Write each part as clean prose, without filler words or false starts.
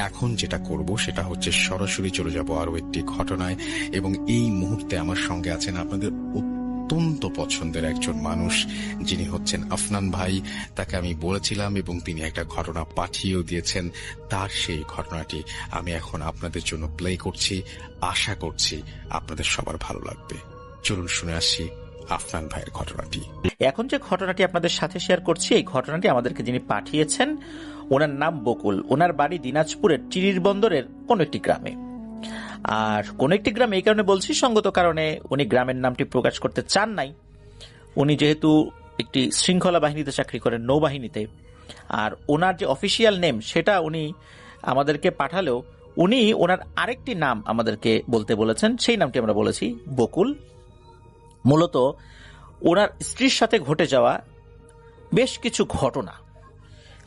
এখন যেটা করব সেটা হচ্ছে সরাসরি চলে যাব আরো একটি ঘটনায়, এবং এই মুহূর্তে আমার সঙ্গে আছেন আপনাদের অত্যন্ত পছন্দের একজন মানুষ, যিনি হচ্ছেন আফনান ভাই। তাকে আমি বলেছিলাম এবং তিনি একটা ঘটনা পাঠিয়েও দিয়েছেন। তার সেই ঘটনাটি আমি এখন আপনাদের জন্য প্লে করছি। আশা করছি আপনাদের সবার ভালো লাগবে। চলুন শুনে আসি আফনান ভাইয়ের ঘটনাটি। এখন যে ঘটনাটি আপনাদের সাথে শেয়ার করছি, এই ঘটনাটি আমাদেরকে যিনি পাঠিয়েছেন, ওনার নাম বকুল। ওনার বাড়ি দিনাজপুরের চিরির বন্দরের কোন একটি গ্রামে। আর কোন একটি গ্রামে এই কারণে বলছি, সঙ্গত কারণে উনি গ্রামের নামটি প্রকাশ করতে চান নাই। উনি যেহেতু একটি শৃঙ্খলা বাহিনীতে চাকরি করেন, নৌবাহিনীতে, আর ওনার যে অফিসিয়াল নেম সেটা উনি আমাদেরকে পাঠালেও উনি ওনার আরেকটি নাম আমাদেরকে বলতে বলেছেন। সেই নামটি আমরা বলেছি বকুল। মূলত ওনার স্ত্রীর সাথে ঘটে যাওয়া বেশ কিছু ঘটনা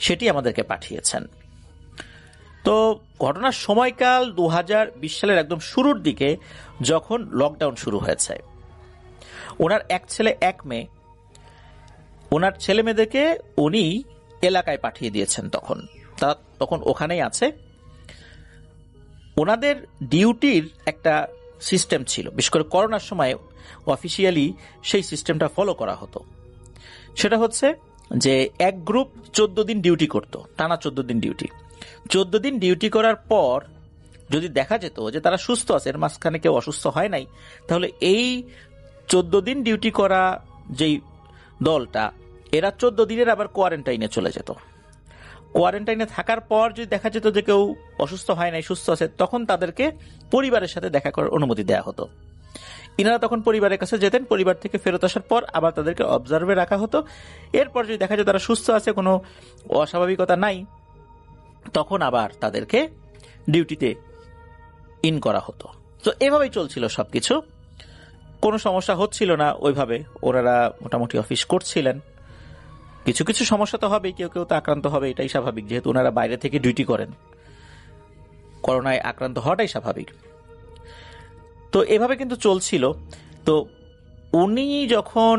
সেটি আমাদেরকে পাঠিয়েছেন। তো ঘটনার সময়কাল 2020 সালের একদম শুরুর দিকে, যখন লকডাউন শুরু হয়েছে। ওনার এক ছেলে এক মেয়ে, ওনার ছেলে মেয়েদেরকে উনি এলাকায় পাঠিয়ে দিয়েছেন। তারা তখন ওখানেই আছে। ওনাদের ডিউটির একটা সিস্টেম ছিল, বিশেষ করে করোনার সময় অফিসিয়ালি সেই সিস্টেমটা ফলো করা হতো। সেটা হচ্ছে যে এক গ্রুপ 14 দিন ডিউটি করত, টানা 14 দিন ডিউটি। 14 দিন ডিউটি করার পর যদি দেখা যেত যে তারা সুস্থ আছে, এর মাঝখানে কেউ অসুস্থ হয় নাই, তাহলে এই 14 দিন ডিউটি করা যেই দলটা, এরা 14 দিনের আবার কোয়ারেন্টাইনে চলে যেত। কোয়ারেন্টাইনে থাকার পর যদি দেখা যেত যে কেউ অসুস্থ হয় নাই, সুস্থ আছে, তখন তাদেরকে পরিবারের সাথে দেখা করার অনুমতি দেয়া হতো। ইনারা তখন পরিবারের কাছে যেতেন। পরিবার থেকে ফেরত আসার পর আবার তাদেরকে অবজার্ভে রাখা হতো। এরপর যদি দেখা যায় তারা সুস্থ আছে, কোনো অস্বাভাবিকতা নাই, তখন আবার তাদেরকে ডিউটিতে ইন করা হতো। তো এভাবেই চলছিল সবকিছু। কোনো সমস্যা হচ্ছিল না ওইভাবে। ওনারা মোটামুটি অফিস করছিলেন। কিছু কিছু সমস্যা তো হবেই, কেউ কেউ তো আক্রান্ত হবে, এটাই স্বাভাবিক, যেহেতু ওনারা বাইরে থেকে ডিউটি করেন। করোনায় আক্রান্ত হওয়াটাই স্বাভাবিক। তো এভাবে কিন্তু চলছিল। তো উনি যখন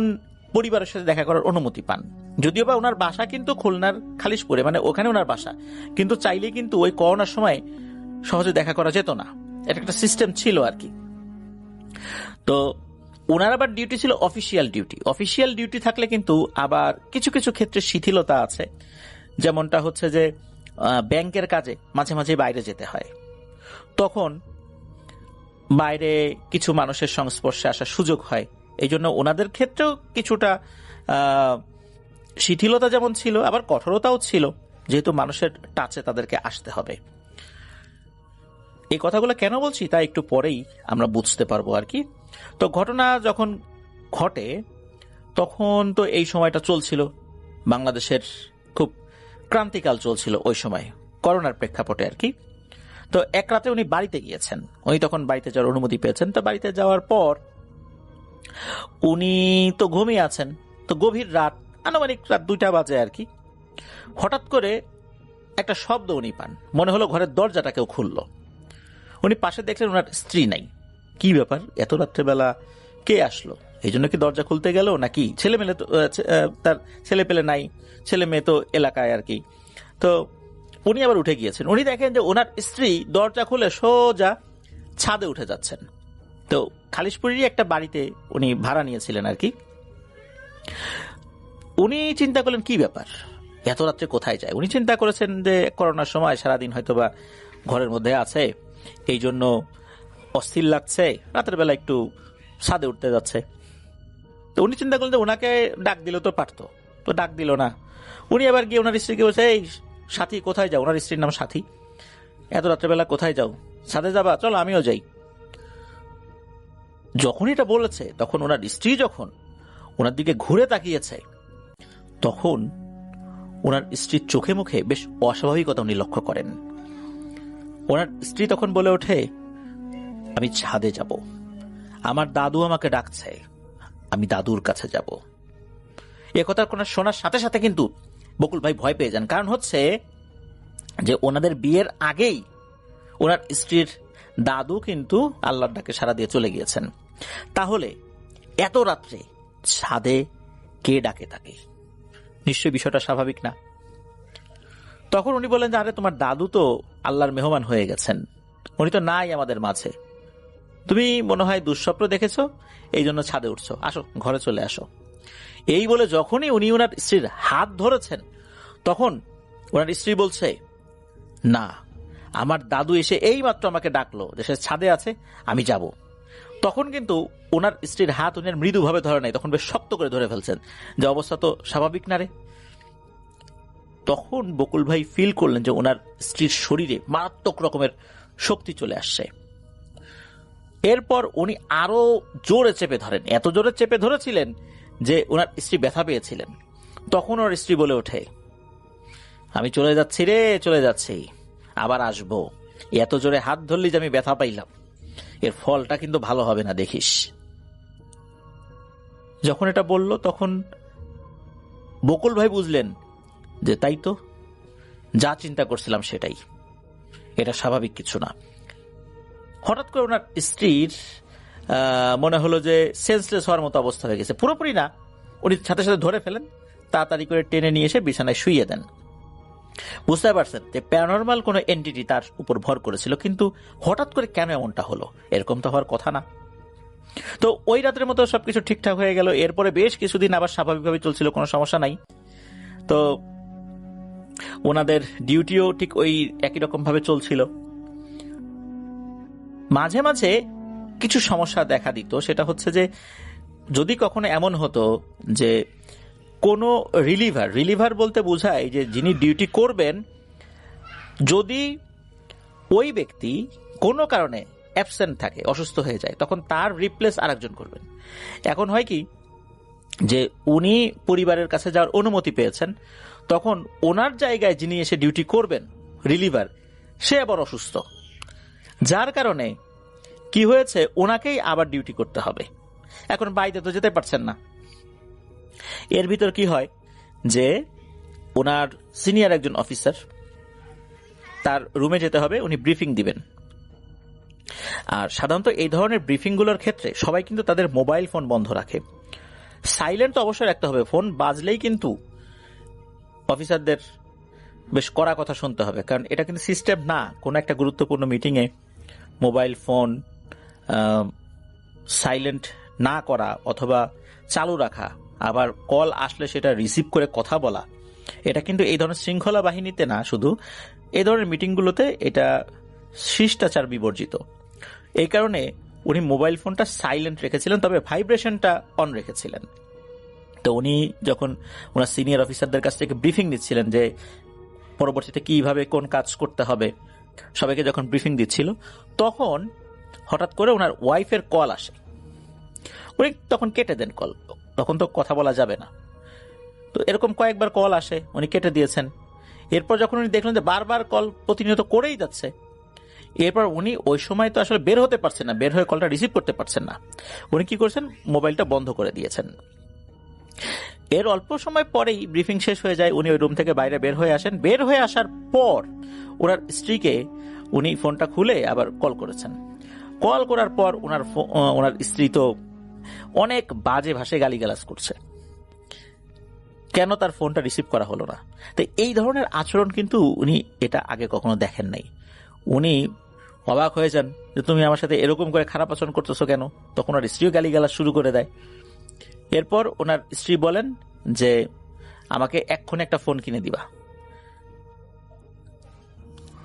পরিবারের সাথে দেখা করার অনুমতি পান, যদিও বা ওনার বাসা কিন্তু খুলনার খালিশপুরে, মানে ওখানে ওনার বাসা, কিন্তু চাইলে কিন্তু ওই করোনার সময় সহজে দেখা করা যেত না। এটা একটা সিস্টেম ছিল আর কি। তো ওনার আবার ডিউটি ছিল অফিসিয়াল ডিউটি। অফিসিয়াল ডিউটি থাকলে কিন্তু আবার কিছু কিছু ক্ষেত্রে শিথিলতা আছে। যেমনটা হচ্ছে যে ব্যাংকের কাজে মাঝে মাঝে বাইরে যেতে হয়, তখন বাইরে কিছু মানুষের সংস্পর্শে আসার সুযোগ হয়। এই জন্য ওনাদের ক্ষেত্রেও কিছুটা শিথিলতা যেমন ছিল, আবার কঠোরতাও ছিল, যেহেতু মানুষের টাচে তাদেরকে আসতে হবে। এই কথাগুলো কেন বলছি তা একটু পরেই আমরা বুঝতে পারবো আর কি। তো ঘটনা যখন ঘটে তখন তো এই সময়টা চলছিল, বাংলাদেশের খুব ক্রান্তিকাল চলছিল ওই সময়, করোনার প্রেক্ষাপটে আর কি। তো এক রাতে উনি বাড়িতে গিয়েছেন। উনি তখন বাড়িতে যাওয়ার অনুমতি পেয়েছেন। তো বাড়িতে যাওয়ার পর উনি তো ঘুমিয়ে আছেন। তো গভীর রাত, আনুমানিক রাত 2টা বাজে আর কি, হঠাৎ করে একটা শব্দ উনি পান। মনে হলো ঘরের দরজাটা কেউ খুললো। উনি পাশে দেখলেন ওনার স্ত্রী নাই। কি ব্যাপার, এত রাত্রেবেলা কে আসলো? এই জন্য কি দরজা খুলতে গেল নাকি? ছেলে মেলে তো তার ছেলে পেলে নাই, ছেলে মেয়ে তো এলাকায় আর কি। তো উনি আবার উঠে গিয়েছেন। উনি দেখেন যে ওনার স্ত্রী দরজা খুলে সোজা ছাদে উঠে যাচ্ছেন। তো খালিশপুরেরই একটা বাড়িতে উনি ভাড়া নিয়েছিলেন আর কি। উনি চিন্তা করলেন কি ব্যাপার, এত রাত্রে কোথায় যায়? উনি চিন্তা করেছেন যে করোনার সময় সারাদিন হয়তোবা ঘরের মধ্যে আছে, এই জন্য অস্থির লাগছে, রাতের বেলা একটু ছাদে উঠতে যাচ্ছে। তো উনি চিন্তা করলেন যে ওনাকে ডাক দিল তো পারতো, তো ডাক দিল না। উনি আবার গিয়ে ওনার স্ত্রীকে বলছে, এই সাথী কোথায় যাও? ওনার স্ত্রীর নাম সাথী। এত রাত্রেবেলা কোথায় যাও? ছাদে যাবা? চলো আমিও যাই। যখন এটা বলেছে তখন ওনার স্ত্রী যখন ওনার দিকে ঘুরে তাকিয়েছে, তখন ওনার স্ত্রীর চোখে মুখে বেশ অস্বাভাবিকতা উনি লক্ষ্য করেন। ওনার স্ত্রী তখন বলে ওঠে, আমি ছাদে যাব, আমার দাদু আমাকে ডাকছে, আমি দাদুর কাছে যাব। এ কথা শোনার সাথে সাথে কিন্তু বকুল ভাই ভয় পেয়ে যান। কারণ হচ্ছে যে ওনাদের বিয়ের আগেই ওনার স্ত্রীর দাদু কিন্তু আল্লাহর ডাকে সাড়া দিয়ে চলে গিয়েছেন। তাহলে এত রাত্রে ছাদে কে ডাকে তাকে? নিশ্চয়ই বিষয়টা স্বাভাবিক না। তখন উনি বললেন যে আরে তোমার দাদু তো আল্লাহর মেহমান হয়ে গেছেন, উনি তো নাই আমাদের মাঝে, তুমি মনে হয় দুঃস্বপ্ন দেখেছো, এই জন্য ছাদে উঠছো, আসো ঘরে চলে আসো। এই বলে যখনই উনি ওনার স্ত্রীর হাত ধরেছেন, তখন ওনার স্ত্রী বলছে, না, আমার দাদু এসে এই মাত্র আমাকে ডাকলো যে সে ছাদে আছে, আমি যাব। তখন কিন্তু ওনার স্ত্রীর হাত উনি মৃদুভাবে ধরে নাই, তখন বেশ শক্ত করে ধরে ফেলছেন, যে অবস্থা তো স্বাভাবিক না রে। তখন বকুল ভাই ফিল করলেন যে ওনার স্ত্রীর শরীরে মারাত্মক রকমের শক্তি চলে আসছে। এরপর উনি আরো জোরে চেপে ধরেন, এত জোরে চেপে ধরেছিলেন যে ওনার স্ত্রী ব্যথা পেয়েছিলেন। তখন ওর স্ত্রী বলে ওঠে, আমি চলে যাচ্ছি রে, চলে যাচ্ছি, আবার আসবো, এত জোরে হাত ধরলি যে আমি ব্যথা পাইলাম, এর ফলটা কিন্তু ভালো হবে না, দেখিস। যখন এটা বলল তখন বকুল ভাই বুঝলেন যে তাই তো, যা চিন্তা করছিলাম সেটাই, এটা স্বাভাবিক কিছু না। হঠাৎ করে ওনার স্ত্রীর মনে হলো যে সেন্সলেস হওয়ার মতো অবস্থা হয়ে গেছে, পুরোপুরি না, উনি সাথে সাথে ধরে ফেলেন, তাড়াতাড়ি করে টেনে নিয়ে এসে বিছানায় শুইয়ে দেন। বুঝতে পারছেন যে প্যারানরমাল কোনো এন্টিটি তার উপর ভর করেছিল, কিন্তু হঠাৎ করে কেন এমনটা হলো, এরকম তো হওয়ার কথা না। তো ওই রাতের মতো সবকিছু ঠিকঠাক হয়ে গেল। এরপরে বেশ কিছুদিন আবার স্বাভাবিকভাবে চলছিল, কোনো সমস্যা নাই। তো ওনাদের ডিউটিও ঠিক ওই একই রকম ভাবে চলছিল। মাঝে মাঝে কিছু সমস্যা দেখা দিত, সেটা হচ্ছে যে যদি কখনো এমন হতো যে কোনো রিলিভার বলতে বোঝায় যে যিনি ডিউটি করবেন, যদি ওই ব্যক্তি কোনো কারণে অ্যাবসেন্ট থাকে, অসুস্থ হয়ে যায়, তখন তার রিপ্লেস আরেকজন করবেন। এখন হয় কি যে উনি পরিবারের কাছে যাওয়ার অনুমতি পেয়েছেন, তখন ওনার জায়গায় যিনি এসে ডিউটি করবেন, রিলিভার, সে আবার অসুস্থ, যার কারণে কি হয়েছে, ওনাকেই আবার ডিউটি করতে হবে। এখন বাইরে তো যেতে পারছেন না। এর ভিতর কি হয় যে ওনার সিনিয়র একজন অফিসার, তার রুমে যেতে হবে, উনি ব্রিফিং দিবেন। আর সাধারণত এই ধরনের ব্রিফিংগুলোর ক্ষেত্রে সবাই কিন্তু তাদের মোবাইল ফোন বন্ধ রাখে, সাইলেন্ট তো অবশ্যই রাখতে হবে, ফোন বাজলেই কিন্তু অফিসারদের বেশ কড়া কথা শুনতে হবে, কারণ এটা কিন্তু সিস্টেম না কোনো একটা গুরুত্বপূর্ণ মিটিংয়ে মোবাইল ফোন সাইলেন্ট না করা অথবা চালু রাখা, আবার কল আসলে সেটা রিসিভ করে কথা বলা, এটা কিন্তু এই ধরনের শৃঙ্খলা বাহিনীতে না, শুধু এই ধরনের মিটিংগুলোতে এটা শিষ্টাচার বিবর্জিত। এই কারণে উনি মোবাইল ফোনটা সাইলেন্ট রেখেছিলেন, তবে ভাইব্রেশনটা অন রেখেছিলেন। তো উনি যখন ওনার সিনিয়র অফিসারদের কাছ থেকে ব্রিফিং দিচ্ছিলেন যে পরবর্তীতে কিভাবে কোন কাজ করতে হবে, সবাইকে যখন ব্রিফিং দিচ্ছিল, তখন হঠাৎ করে ওনার ওয়াইফের কল আসে। উনি তখন কেটে দেন কল, তখন তো কথা বলা যাবে না। তো এরকম কয়েকবার কল আসে, উনি কেটে দিয়েছেন। এরপর যখন উনি দেখলেন যে বারবার কল প্রতিনিয়ত করেই যাচ্ছে, এরপর উনি ওই সময় তো আসলে বের হতে পারছেন না, বের হয়ে কলটা রিসিভ করতে পারছেন না, উনি কি করছেন, মোবাইলটা বন্ধ করে দিয়েছেন। এর অল্প সময় পরেই ব্রিফিং শেষ হয়ে যায়, উনি ওই রুম থেকে বাইরে বের হয়ে আসেন। বের হয়ে আসার পর ওনার স্ত্রীকে উনি ফোনটা খুলে আবার কল করেছেন। কল করার পর ওনার স্ত্রী তো অনেক বাজে ভাষায় গালিগালাজ করছে, কেন তার ফোনটা রিসিভ করা হলো না। তো এই ধরনের আচরণ কিন্তু উনি এটা আগে কখনো দেখেন নাই। উনি অবাক হয়ে যান যে তুমি আমার সাথে এরকম করে খারাপ আচরণ করতেছো কেন। তখন ওনার স্ত্রীও গালিগালাজ শুরু করে দেয়। এরপর ওনার স্ত্রী বলেন যে আমাকে এক্ষুনি একটা ফোন কিনে দিবা,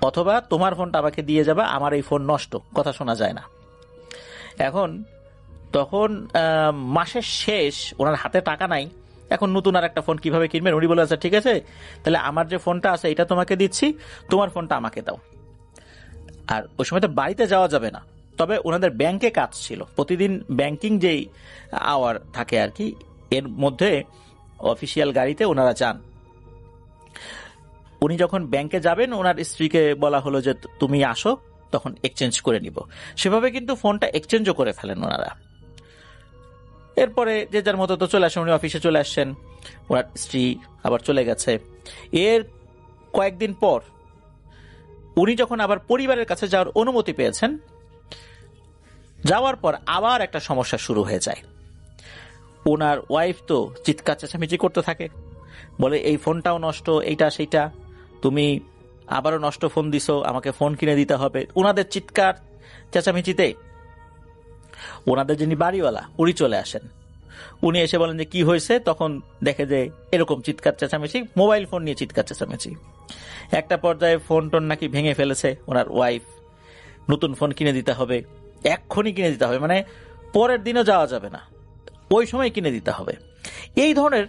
অথবা তোমার ফোনটা আমাকে দিয়ে যাবা, আমার এই ফোন নষ্ট, কথা শোনা যায় না। এখন তখন মাসের শেষ, ওনার হাতে টাকা নাই, এখন নতুন আর একটা ফোন কিভাবে কিনবেন। উনি বলে আচ্ছা ঠিক আছে, তাহলে আমার যে ফোনটা আছে এটা তোমাকে দিচ্ছি, তোমার ফোনটা আমাকে দাও। আর ওই সময় তো বাড়িতে যাওয়া যাবে না, তবে ওনাদের ব্যাংকে কাজ ছিল, প্রতিদিন ব্যাংকিং যেই আওয়ার থাকে আর কি, এর মধ্যে অফিসিয়াল গাড়িতে ওনারা যান। উনি যখন ব্যাংকে যাবেন, ওনার স্ত্রীকে বলা হলো যে তুমি আসো, তখন এক্সচেঞ্জ করে নিব। সেভাবে কিন্তু ফোনটা এক্সচেঞ্জও করে ফেলেন ওনারা। এরপরে যে যার মতো তো চলে আসেন, উনি অফিসে চলে আসছেন, ওনার স্ত্রী আবার চলে গেছে। এর কয়েকদিন পর উনি যখন আবার পরিবারের কাছে যাওয়ার অনুমতি পেয়েছেন, যাওয়ার পর আবার একটা সমস্যা শুরু হয়ে যায়। ওনার ওয়াইফ তো চিৎকার চেঁচামেচি করতে থাকে, বলে এই ফোনটাও নষ্ট, এইটা সেইটা। তুমি আবারও নষ্ট ফোন দিছো, আমাকে ফোন কিনে দিতে হবে। ওনাদের চিৎকার চেঁচামেচিতে ওনাদের যিনি বাড়িওয়ালা উনি চলে আসেন। উনি এসে বলেন যে কি হয়েছে, তখন দেখে যে এরকম চিৎকার চেঁচামেচি, মোবাইল ফোন নিয়ে চিৎকার চেঁচামেচি। একটা পর্যায়ে ফোন টোন নাকি ভেঙে ফেলেছে ওনার ওয়াইফ, নতুন ফোন কিনে দিতে হবে, এক্ষুনি কিনে দিতে হবে, মানে পরের দিনও যাওয়া যাবে না, ওই সময় কিনে দিতে হবে। এই ধরনের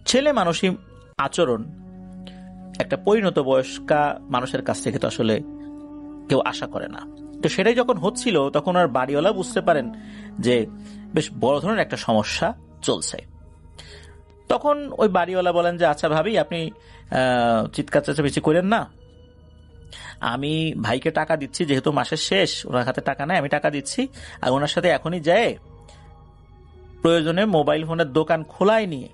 ছেলে মানুষই আচরণ একটা পরিণত বয়স্কা মানুষের কাছ থেকে তো আসলে কেউ আশা করে না। তো সেটাই যখন হচ্ছিল তখন আর বাড়িওয়ালা বুঝতে পারেন যে বেশ বড় ধরনের একটা সমস্যা চলছে। তখন ওই বাড়িওয়ালা বলেন যে আচ্ছা ভাবি, আপনি চিৎকার চেঁচামেচি করেন না, আমি ভাইকে টাকা দিচ্ছি, যেহেতু মাসের শেষ, ওনার হাতে টাকা নাই, আমি টাকা দিচ্ছি, আর ওনার সাথে এখনই যায় প্রয়োজনে মোবাইল ফোনের দোকান খোলাই নিয়ে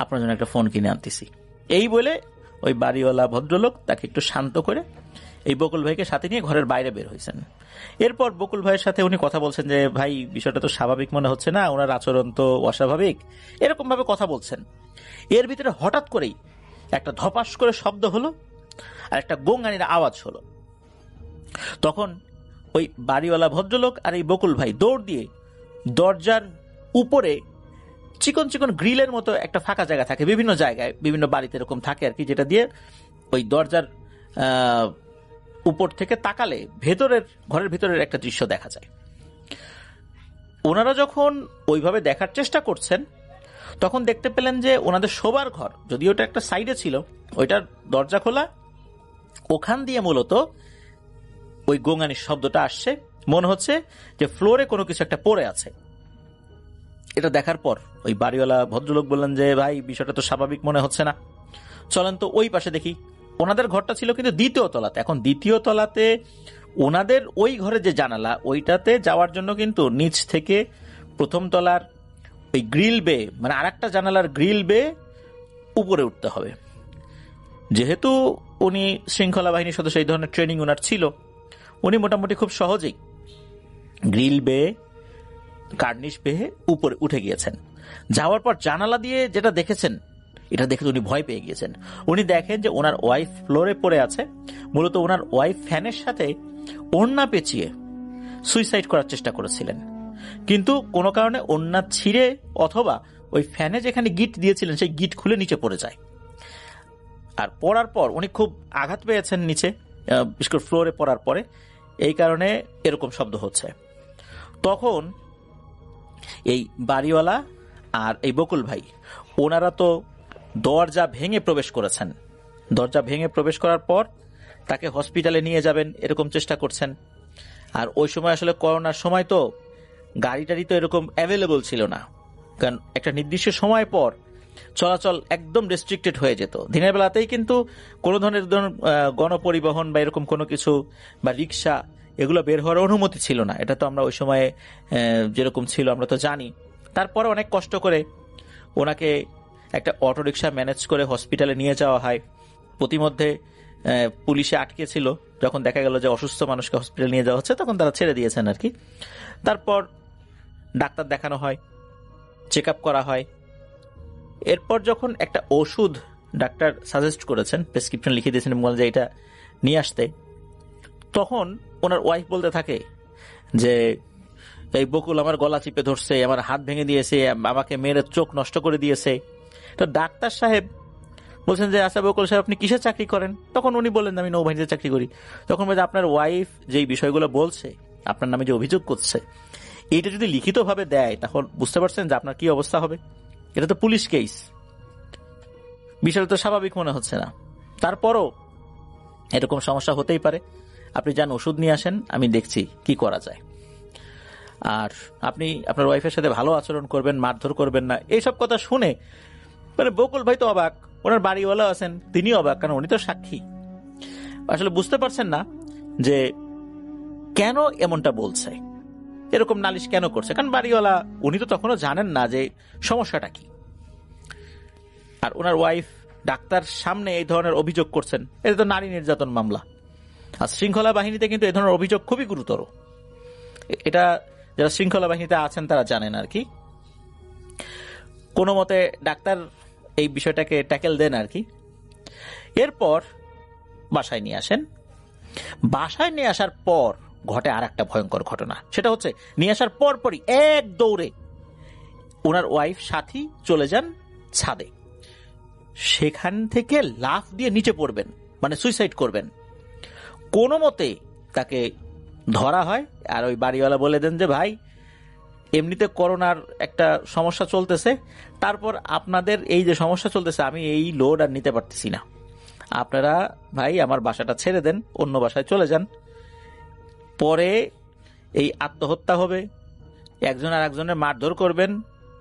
আপনার জন্য একটা ফোন কিনে আনতেছি। এই বলে ওই বাড়িওয়ালা ভদ্রলোক তাকে একটু শান্ত করে এই বকুল ভাইকে সাথে নিয়ে ঘরের বাইরে বের হয়েছেন। এরপর বকুল ভাইয়ের সাথে উনি কথা বলছেন যে ভাই, বিষয়টা তো স্বাভাবিক মনে হচ্ছে না, ওনার আচরণ তো অস্বাভাবিক, এরকম ভাবে কথা বলছেন। এর ভিতরে হঠাৎ করেই একটা ধপাস করে শব্দ হলো আর একটা গোঙানির আওয়াজ হলো। তখন ওই বাড়িওয়ালা ভদ্রলোক আর এই বকুল ভাই দৌড় দিয়ে দরজার উপরে চিকন চিকন গ্রিলের মতো একটা ফাঁকা জায়গা থাকে বিভিন্ন জায়গায়, বিভিন্ন বাড়িতে এরকম থাকে আর কি, যেটা দিয়ে ওই দরজার উপর থেকে তাকালে ঘরের ভেতরের একটা দৃশ্য দেখা যায়। ওনারা যখন ওইভাবে দেখার চেষ্টা করছেন তখন দেখতে পেলেন যে ওনাদের শোবার ঘর, যদিও ওটা একটা সাইডে ছিল, ওইটার দরজা খোলা, ওখান দিয়ে মূলত ওই গোঙানির শব্দটা আসছে। মনে হচ্ছে যে ফ্লোরে কোনো কিছু একটা পড়ে আছে। এটা দেখার পর ওই বাড়িওয়ালা ভদ্রলোক বললেন যে ভাই, বিষয়টা তো স্বাভাবিক মনে হচ্ছে না, চলেন তো ওই পাশে দেখি। ওনাদের ঘরটা ছিল কিন্তু দ্বিতীয় তলাতে। এখন দ্বিতীয় তলাতে ওনাদের ওই ঘরে যে জানালা, ওইটাতে যাওয়ার জন্য কিন্তু নিচ থেকে প্রথম তলার ওই গ্রিল বে, মানে আরেকটা জানালার গ্রিল বে উপরে উঠতে হবে। যেহেতু উনি শৃঙ্খলা বাহিনীর সদস্য, এই ধরনের ট্রেনিং ওনার ছিল, উনি মোটামুটি খুব সহজেই গ্রিল বে, কার্নিশ বেয়ে উপরে উঠে গিয়েছেন। যাওয়ার পর জানালা দিয়ে যেটা দেখেছেন, এটা দেখে উনি ভয় পেয়ে গিয়েছেন। উনি দেখেন যে ওনার ওয়াইফ ফ্লোরে পড়ে আছে। মূলত ওনার ওয়াইফ ফ্যানের সাথে ওড়না পেঁচিয়ে সুইসাইড করার চেষ্টা করেছিলেন, কিন্তু কোনো কারণে ওড়না ছিঁড়ে অথবা ওই ফ্যানে যেখানে গিট দিয়েছিলেন সেই গিট খুলে নিচে পড়ে যায়। আর পড়ার পর উনি খুব আঘাত পেয়েছেন নিচে, বিশেষ করে ফ্লোরে পড়ার পরে, এই কারণে এরকম শব্দ হচ্ছে। তখন এই বাড়িওয়ালা আর এই বকুল ভাই ওনারা তো দরজা ভেঙে প্রবেশ করেছেন। দরজা ভেঙে প্রবেশ করার পর তাকে হসপিটালে নিয়ে যাবেন এরকম চেষ্টা করছেন। আর ওই সময় আসলে করোনার সময় তো গাড়ি টাড়ি তো এরকম অ্যাভেলেবল ছিল না, কারণ একটা নির্দিষ্ট সময় পর চলাচল একদম রেস্ট্রিক্টেড হয়ে যেত। দিনের বেলাতেই কিন্তু কোনো ধরনের গণপরিবহন বা এরকম কোনো কিছু বা রিক্সা এগুলো বের হওয়ার অনুমতি ছিল না। এটা তো আমরা ওই সময়ে যেরকম ছিল আমরা তো জানি। তারপরে অনেক কষ্ট করে ওনাকে একটা অটোরিকশা ম্যানেজ করে হসপিটালে নিয়ে যাওয়া হয়। প্রতিমধ্যে পুলিশে আটকে ছিল, যখন দেখা গেল যে অসুস্থ মানুষকে হসপিটালে নিয়ে যাওয়া হচ্ছে তখন তারা ছেড়ে দিয়েছেন আর কি। তারপর ডাক্তার দেখানো হয়, চেক আপ করা হয়। এরপর যখন একটা ওষুধ ডাক্তার সাজেস্ট করেছেন, প্রেসক্রিপশন লিখে দিয়েছেন, বলেন যে এটা নিয়ে আসতে, তখন ওনার ওয়াইফ বলতে থাকে যে এই বকুল আমার গলা চিপে ধরছে, আমার হাত ভেঙে দিয়েছে, আমাকে মেরে চোখ নষ্ট করে দিয়েছে। তো ডাক্তার সাহেব বলছেন যে আচ্ছা বকুল সাহেব, আপনি কিসের চাকরি করেন? তখন উনি বললেন আমি নৌবাহিনীতে চাকরি করি। তখন বলছে আপনার ওয়াইফ যেই বিষয়গুলো বলছে, আপনার নামে যে অভিযোগ করছে, এইটা যদি লিখিতভাবে দেয় তখন বুঝতে পারছেন যে আপনার কি অবস্থা হবে। এটা তো পুলিশ কেস, বিষয়টা তো স্বাভাবিক মনে হচ্ছে না। তারপরও এরকম সমস্যা হতেই পারে, আপনি যান ওষুধ নিয়ে আসেন, আমি দেখছি কি করা যায়। আর আপনি আপনার ওয়াইফের সাথে ভালো আচরণ করবেন, মারধর করবেন না। এইসব কথা শুনে মানে বকুল ভাই তো অবাক, ওনার বাড়িওয়ালা আছেন তিনি অবাক, কারণ উনি তো সাক্ষী। আসলে বুঝতে পারছেন না যে কেন এমনটা বলছে, এরকম নালিশ কেন করছে, কারণ বাড়িওয়ালা উনি তো তখনও জানেন না যে সমস্যাটা কি। আর ওনার ওয়াইফ ডাক্তার সামনে এই ধরনের অভিযোগ করছেন, এটা তো নারী নির্যাতন মামলা। আর শৃঙ্খলা বাহিনীতে কিন্তু এই ধরনের অভিযোগ খুবই গুরুতর। এটা যারা শৃঙ্খলা বাহিনীতে আছেন তারা জানেন আর কি। কোনো মতে ডাক্তার এই বিষয়টাকে ট্যাকেল দেন আর কি। এরপর বাসায় নিয়ে আসেন। বাসায় নিয়ে আসার পর ঘটে আর একটা ভয়ঙ্কর ঘটনা। সেটা হচ্ছে নিয়ে আসার পরপরই এক দৌড়ে ওনার ওয়াইফ সাথী চলে যান ছাদে। সেখান থেকে লাফ দিয়ে নিচে পড়বেন, মানে সুইসাইড করবেন। কোনো মতে তাকে ধরা হয়। আর ওই বাড়িওয়ালা বলে দেন যে ভাই, এমনিতে করোনার একটা সমস্যা চলতেছে, তারপর আপনাদের এই যে সমস্যা চলতেছে আমি এই লোড আর নিতে পারতেছি না, আপনারা ভাই আমার বাসাটা ছেড়ে দেন, অন্য বাসায় চলে যান। পরে এই আত্মহত্যা হবে, একজন আর একজনের মারধর করবেন,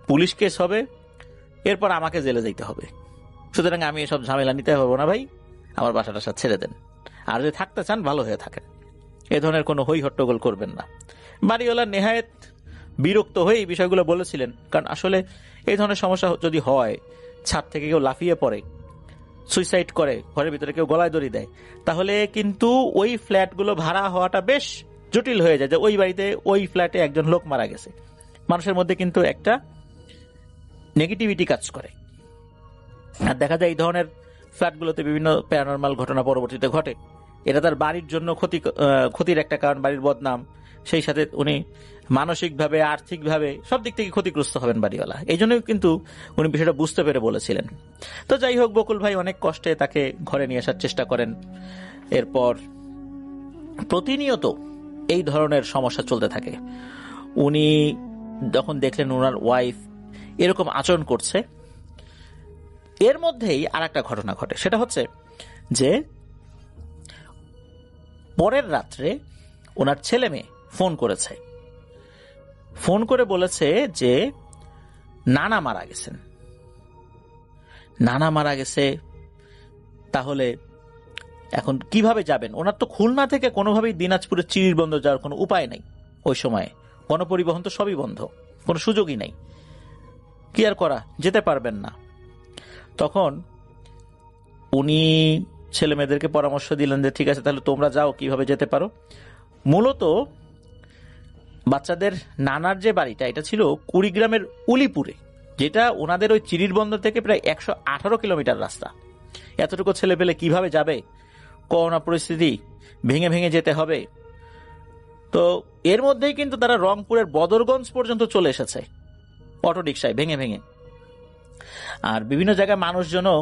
পুলিশ কেস হবে, এরপর আমাকে জেলে যেতে হবে। সুতরাং আমি এসব ঝামেলা নিতে হবে না ভাই, আমার বাসাটা ছেড়ে দেন, আর যদি থাকতে চান ভালো হয়ে থাকেন, এ ধরনের কোনো হই হট্টগোল করবেন না। বাড়িওয়ালা নেহায়েত বিরক্ত হয়ে এই বিষয়গুলো বলেছিলেন, কারণ আসলে এই ধরনের সমস্যা যদি হয়, ছাদ থেকে কেউ লাফিয়ে পড়ে, সুইসাইড করে, ঘরের ভিতরে কেউ গলায় দড়ি দেয়, তাহলে কিন্তু ওই ফ্ল্যাটগুলো ভাড়া হওয়াটা বেশ জটিল হয়ে যায়। যে ওই বাড়িতে ওই ফ্ল্যাটে একজন লোক মারা গেছে, মানুষের মধ্যে কিন্তু একটা নেগেটিভিটি কাজ করে। আর দেখা যায় এই ধরনের ফ্ল্যাটগুলোতে বিভিন্ন প্যারানরমাল ঘটনা পরবর্তীতে ঘটে। এটা তার বাড়ির জন্য ক্ষতির একটা কারণ, বাড়ির বদনাম, সেই সাথে উনি মানসিকভাবে আর্থিকভাবে সব দিক থেকে ক্ষতিগ্রস্ত হবেন বাড়িওয়ালা। এই জন্যই কিন্তু উনি বিষয়টা বুঝতে পেরে বলেছিলেন। তো যাই হোক, বকুল ভাই অনেক কষ্টে তাকে ঘরে নিয়ে আসার চেষ্টা করেন। এরপর প্রতিনিয়ত এই ধরনের সমস্যা চলতে থাকে। উনি যখন দেখলেন ওনার ওয়াইফ এরকম আচরণ করছে, এর মধ্যেই আর একটা ঘটনা ঘটে। সেটা হচ্ছে যে পরের রাত্রে ওনার ছেলে মেয়ে ফোন করেছে, ফোন করে বলেছে যে নানা মারা গেছেন। নানা মারা গেছে, তাহলে এখন কিভাবে যাবেন? ওনার তো খুলনা থেকে কোনোভাবেই দিনাজপুরের চিরির বন্ধ যাওয়ার কোনো উপায় নাই। ওই সময়ে গণপরিবহন তো সবই বন্ধ, কোনো সুযোগই নাই, কি আর করা, যেতে পারবেন না। তখন উনি ছেলে মেয়েদেরকে পরামর্শ দিলেন যে ঠিক আছে, তাহলে তোমরা যাও, কিভাবে যেতে পারো। মূলত বাচ্চাদের নানার যে বাড়িটা, এটা ছিল কুড়িগ্রামের উলিপুরে, যেটা ওনাদের ওই চিরির বন্দর থেকে প্রায় 118 কিলোমিটার রাস্তা। এতটুকু ছেলে পেলে কিভাবে যাবে? করোনা পরিস্থিতি, ভেঙে ভেঙে যেতে হবে। তো এর মধ্যেই কিন্তু তারা রংপুরের বদরগঞ্জ পর্যন্ত চলে এসেছে অটো রিক্সায় ভেঙে ভেঙে। আর বিভিন্ন জায়গায় মানুষজনও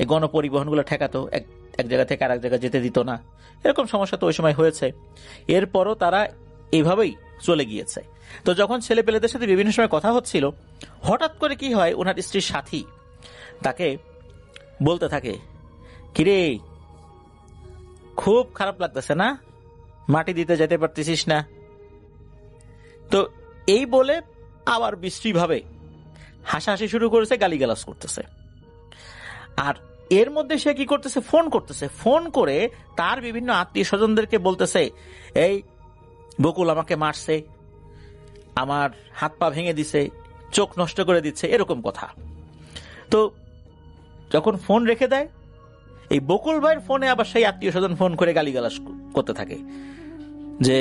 এই গণপরিবহনগুলো ঠেকাতো, এক জায়গা থেকে আরেক জায়গায় যেতে দিত না। এরকম সমস্যা তো ওই সময় হয়েছে। এরপরও তারা এইভাবেই চলে গিয়েছে। তো যখন ছেলে পেলেদের সাথে বিভিন্ন সময় কথা হচ্ছিল, হঠাৎ করে কি হয়, ওনার স্ত্রীর সাথী তাকে বলতে থাকে, কিরে খুব খারাপ লাগতেছে না, মাটি দিতে যেতে পারতেছিস না? তো এই বলে আবার বিশ্রীভাবে হাসাহাসি শুরু করেছে, গালিগালাজ করতেছে। আর এর মধ্যে সে কি করতেছে, ফোন করতেছে, ফোন করে তার বিভিন্ন আত্মীয় স্বজনদেরকে বলতেছে, এই বকুল আমাকে মারছে, আমার হাত পা ভেঙে দিছে, চোখ নষ্ট করে দিচ্ছে, এরকম কথা। তো যখন ফোন রেখে দেয়, এই বকুল ভাইয়ের ফোনে আবার সেই আত্মীয় স্বজন ফোন করে গালিগালাজ করতে থাকে যে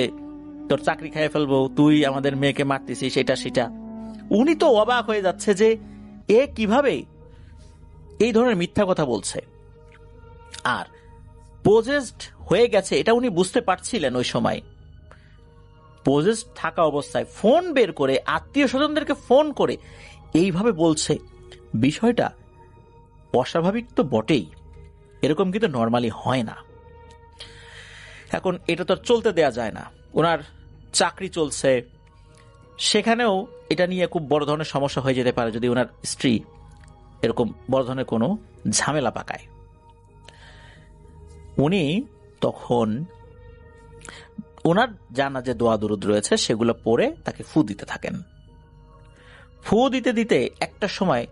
তোর চাকরি খাইয়ে ফেলবো, তুই আমাদের মেয়েকে মারতেছিস, এটা সেটা। উনি তো অবাক হয়ে যাচ্ছে যে এ কিভাবে এই ধরনের মিথ্যা কথা বলছে। আর পজেসড হয়ে গেছে এটা উনি বুঝতে পারছিলেন। ওই সময় পজেসড থাকা অবস্থায় ফোন বের করে আত্মীয় স্বজনদেরকে ফোন করে এইভাবে বলছে, বিষয়টা অস্বাভাবিক তো বটেই, এরকম কিন্তু নর্মালি হয় না। এখন এটা তো চলতে দেয়া যায় না, ওনার চাকরি চলছে, সেখানেও এটা নিয়ে খুব বড় ধরনের সমস্যা হয়ে যেতে পারে যদি ওনার স্ত্রী এরকম বড় ধরনের কোনো ঝামেলা পাকায়। উনি তখন ওনার জানা যে দোয়া দুরুদ রয়েছে সেগুলো পড়ে তাকে ফু দিতে থাকেন। ফু দিতে দিতে একটা সময়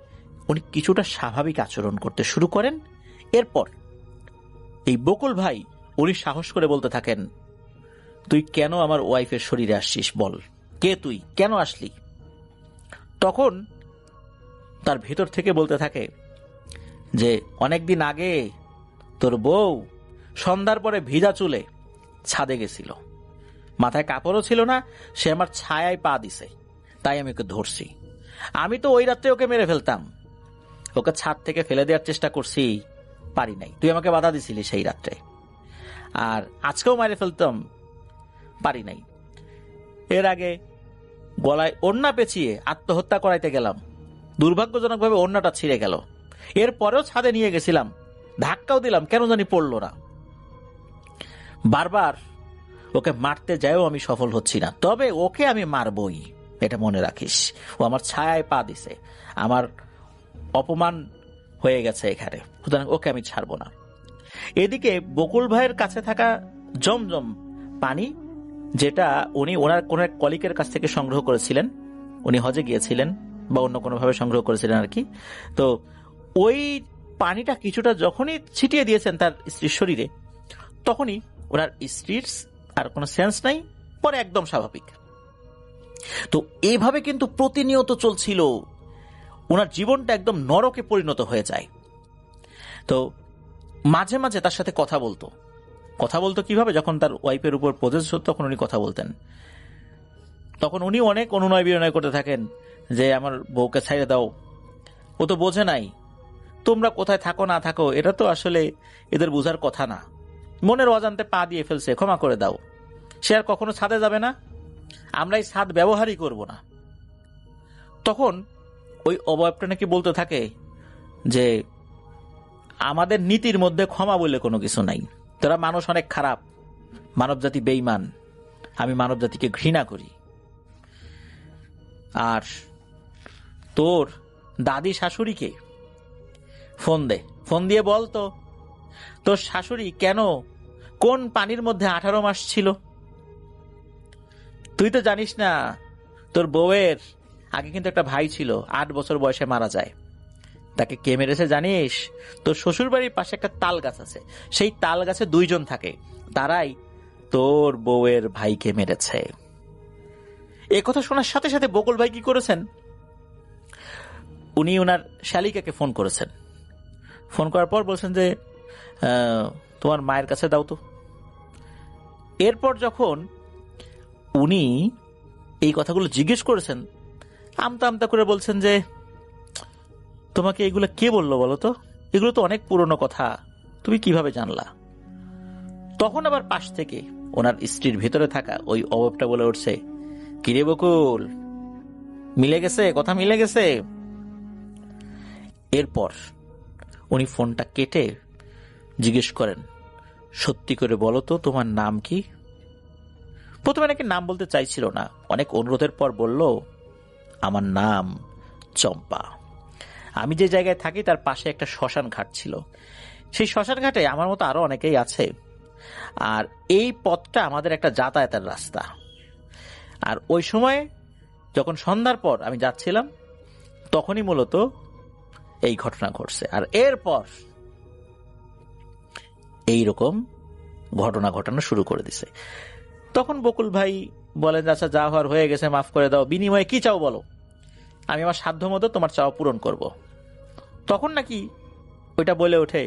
উনি কিছুটা স্বাভাবিক আচরণ করতে শুরু করেন। এরপর এই বকুল ভাই উনি সাহস করে বলতে থাকেন, তুই কেন আমার ওয়াইফের শরীরে আসছিস, বল কে তুই, কেন আসলি? তখন তার ভেতর থেকে বলতে থাকে যে অনেকদিন আগে তোর বউ সন্ধ্যার পরে ভিজা চুলে ছাদে গেছিল, মাথায় কাপড়ও ছিল না, সে আমার ছায়ায় পা দিছে, তাই আমি ওকে ধরছি। আমি তো ওই রাত্রে ওকে মেরে ফেলতাম, ওকে ছাদ থেকে ফেলে দেওয়ার চেষ্টা করছি, পারি নাই, তুই আমাকে বাধা দিছিলি সেই রাত্রে, আর আজকেও মারে ফেলতাম, পারি নাই। এর আগে গলায় ওড়না পেঁচিয়ে আত্মহত্যা করাইতে গেলাম, দুর্ভাগ্যজনকভাবে ওড়নাটা ছিঁড়ে গেল। এরপরেও ছাদে নিয়ে গেছিলাম, ধাক্কাও দিলাম, কেন জানি পড়লো না। বারবার ওকে মারতে যায়ও আমি সফল হচ্ছি না, তবে ওকে আমি মারবই, এটা মনে রাখিস। ও আমার ছায়ায় পা দিছে, আমার অপমান হয়ে গেছে এখানে, সুতরাং ওকে আমি ছাড়বো না। এদিকে বকুল ভাইয়ের কাছে থাকা জমজম পানি, যেটা উনি ওনার কোন এক কলিকের কাছ থেকে সংগ্রহ করেছিলেন, উনি হজে গিয়েছিলেন বা অন্য কোনোভাবে সংগ্রহ করেছিলেন আর কি, তো ওই পানিটা কিছুটা যখনই ছিটিয়ে দিয়েছেন তার স্ত্রীর শরীরে, তখনই ওনার স্ত্রীর আর কোনো সেন্স নাই, পরে একদম স্বাভাবিক। তো এইভাবে কিন্তু প্রতিনিয়ত চলছিল, ওনার জীবনটা একদম নরকে পরিণত হয়ে যায়। তো মাঝে মাঝে তার সাথে কথা বলতো কিভাবে, যখন তার ওয়াইফের উপর পজেস হতো তখন উনি কথা বলতেন, তখন উনি অনেক অনুনয় বিনয় করতে থাকেন যে আমার বউকে ছাইড়ে দাও, ও তো বোঝে নাই, তোমরা কোথায় থাকো না থাকো এটা তো আসলে এদের বোঝার কথা না, মনের অজান্তে পা দিয়ে ফেলছে, ক্ষমা করে দাও, সে আর কখনো ছাদে যাবে না, আমরা এই ছাদ ব্যবহারই করব না। তখন ওই অবয়বটা নাকি বলতে থাকে যে আমাদের নীতির মধ্যে ক্ষমা বলে কোনো কিছু নাই, তোরা মানুষ অনেক খারাপ, মানব জাতি বেঈমান, আমি মানব জাতিকে ঘৃণা করি। আর তোর দাদি শাশুড়িকে ফোন দিয়ে বলতো তোর শাশুড়ি কেন কোন পানির মধ্যে 18 মাস ছিল, তুই তো জানিস না তোর বউয়ের আগে কিন্তু একটা ভাই ছিল, 8 বছর বয়সে মারা যায়, তাকে কে মেরেছে জানিস? তোর শ্বশুর বাড়ির পাশে একটা তাল গাছ আছে, সেই তাল গাছে 2 জন থাকে, তারাই তোর বউয়ের ভাইকে মেরেছে। এ কথা শোনার সাথে সাথে বকুল ভাই কি করেছেন, উনি ওনার শালিকাকে ফোন করেছেন, ফোন করার পর বলছেন যে তোমার মায়ের কাছে দাও তো। এরপর যখন উনি এই কথাগুলো জিজ্ঞেস করেছেন, আমতা আমতা করে বলছেন যে তোমাকে এগুলো কে বললো বলো তো, এগুলো তো অনেক পুরনো কথা, তুমি কিভাবে জানলা? তখন আবার পাশ থেকে ওনার স্ত্রীর ভিতরে থাকা ওই অভাবটা বলে উঠছে, কিরে বকুল, মিলে গেছে, কথা মিলে গেছে। এরপর উনি ফোনটা কেটে জিজ্ঞেস করেন, সত্যি করে বলো তো তোমার নাম কি? প্রথমে নাকি নাম বলতে চাইছিল না, অনেক অনুরোধের পর বলল, আমার নাম চম্পা, আমি যে জায়গায় থাকি তার পাশে একটা শ্মশান ঘাট ছিল, সেই শ্মশান ঘাটে আমার মতো আরো অনেকেই আছে, আর এই পথটা আমাদের একটা যাতায়াতের রাস্তা, আর ওই সময় যখন সন্ধ্যার পর আমি যাচ্ছিলাম তখনই মূলত এই ঘটনা ঘটছে, আর এরপর এইরকম ঘটনা ঘটানো শুরু করে দিছে। তখন বকুল ভাই বলেন, আচ্ছা যা হওয়ার হয়ে গেছে, মাফ করে দাও, বিনিময়ে কি চাও বলো, আমি আমার সাধ্য মতো তোমার চাওয়া পূরণ করব। তখন নাকি ওইটা বলে ওঠে,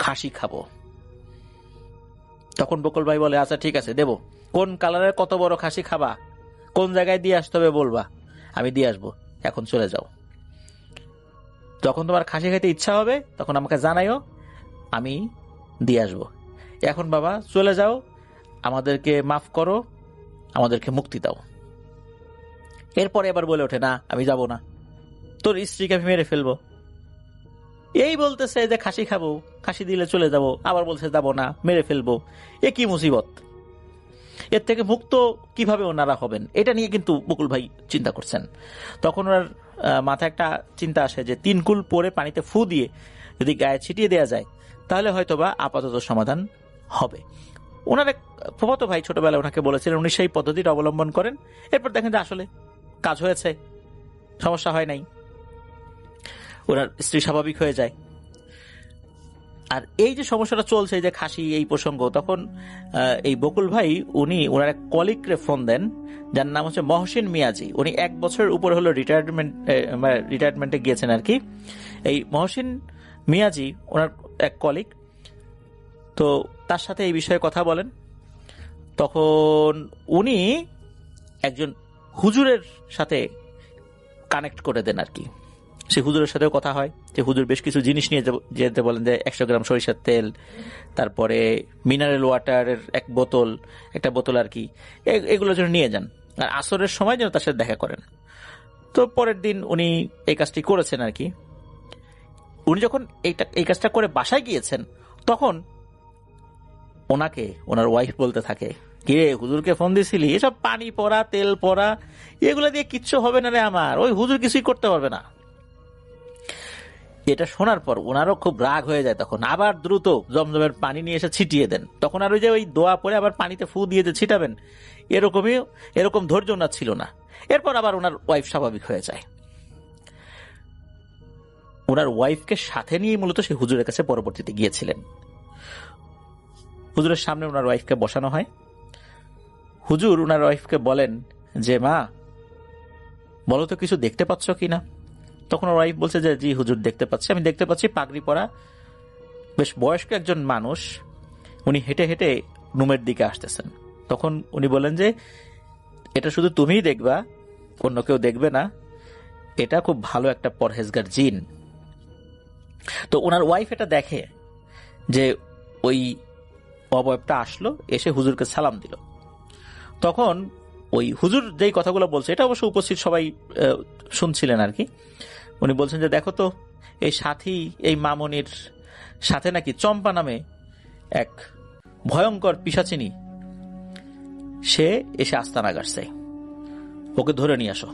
খাসি খাবো। তখন বকুল ভাই বলে, আচ্ছা ঠিক আছে দেব, কোন কালারের কত বড় খাসি খাবা, কোন জায়গায় দিয়ে আসতে হবে বলবা, আমি দিয়ে আসবো, এখন চলে যাও, যখন তোমার খাসি খেতে ইচ্ছা হবে তখন আমাকে জানাইও, আমি দিয়ে আসবো, এখন বাবা চলে যাও, আমাদেরকে মাফ করো, আমাদেরকে মুক্তি দাও। এরপরে এবার বলে ওঠে, না আমি যাব না, তোর স্ত্রীকে আমি মেরে ফেলবো। এই বলতেছে যে খাসি খাবো, খাসি দিলে চলে যাব, আবার বলছে যাবো না, মেরে ফেলবো, এ কি মুসিবত, এর থেকে মুক্ত কিভাবে ওনারা হবেন, এটা নিয়ে কিন্তু বকুল ভাই চিন্তা করছেন। তখন ওনার মাথায় একটা চিন্তা আসে যে 3 কুল পরে পানিতে ফু দিয়ে যদি গায়ে ছিটিয়ে দেওয়া যায় তাহলে হয়তোবা আপাতত সমাধান হবে। ওনার এক ফুফাতো ভাই ছোটবেলায় ওনাকে বলেছিলেন, উনি সেই পদ্ধতিটা অবলম্বন করেন, এরপর দেখেন যে আসলে কাজ হয়েছে, সমস্যা হয় নাই, ওনার স্ত্রী স্বাভাবিক হয়ে যায়। আর এই যে সমস্যাটা চলছে, যে খাসি এই প্রসঙ্গ, তখন এই বকুল ভাই উনি ওনার এক কলিগকে ফোন দেন, যার নাম হচ্ছে মহসিন মিয়াজি, উনি 1 বছর উপরে হলো রিটায়ারমেন্টে গিয়েছেন আর কি। এই মহসিন মিয়াজি ওনার এক কলিগ, তো তার সাথে এই বিষয়ে কথা বলেন। তখন উনি একজন হুজুরের সাথে কানেক্ট করে দেন আর কি, সে হুজুরের সাথেও কথা হয় যে হুজুর বেশ কিছু জিনিস নিয়ে যেতে বলেন, যে 100 গ্রাম সরিষার তেল, তারপরে মিনারেল ওয়াটারের একটা বোতল আর কি, এগুলো যেন নিয়ে যান, আর আসরের সময় যেন তার সাথে দেখা করেন। তো পরের দিন উনি এই কাজটি করেছেন আর কি। উনি যখন এই কাজটা করে বাসায় গিয়েছেন, তখন ওনাকে ওনার ওয়াইফ বলতে থাকে, কিরে হুজুরকে ফোন দিছিলি, এসব পানি পড়া তেল পড়া এগুলো দিয়ে কিচ্ছু হবে না রে আমার, ওই হুজুর কিছুই করতে পারবে না। এটা শোনার পর ওনারও খুব রাগ হয়ে যায়, তখন আবার দ্রুত জমজমের পানি নিয়ে এসে ছিটিয়ে দেন। তখন আর ওই যে ওই দোয়া পরে আবার পানিতে ফু দিয়ে যে ছিটাবেন, এরকম ধৈর্য ওনার ছিল না। এরপর আবার ওনার ওয়াইফ স্বাভাবিক হয়ে যায়। ওনার ওয়াইফকে সাথে নিয়ে মূলত সে হুজুরের কাছে পরবর্তীতে গিয়েছিলেন। হুজুরের সামনে ওনার ওয়াইফকে বসানো হয়। হুজুর ওনার ওয়াইফকে বলেন যে, মা বলো তো কিছু দেখতে পাচ্ছ কিনা? তখন ওর ওয়াইফ বলছে যে, জি হুজুর দেখতে পাচ্ছি, আমি দেখতে পাচ্ছি পাগড়ি পরা বেশ বয়স্ক একজন মানুষ, উনি হেঁটে হেঁটে রুমের দিকে আসতেছেন। তখন উনি বলেন যে, এটা শুধু তুমিই দেখবা, অন্য কেউ দেখবে না, এটা খুব ভালো একটা পরহেজগার জিন। তো ওনার ওয়াইফ এটা দেখে যে ওই অবয়বটা আসলো, এসে হুজুরকে সালাম দিল। তখন ওই হুজুর যেই কথাগুলো বলছে, এটা অবশ্য উপস্থিত সবাই শুনছিলেন আর কি। উনি বলছেন যে, দেখো তো এই সাথী, এই মামনির সাথে নাকি চম্পা নামে এক ভয়ঙ্কর পিশাচিনী, সে এসে আস্তানা গাড়ছে, ওকে ধরে নিয়ে আসো।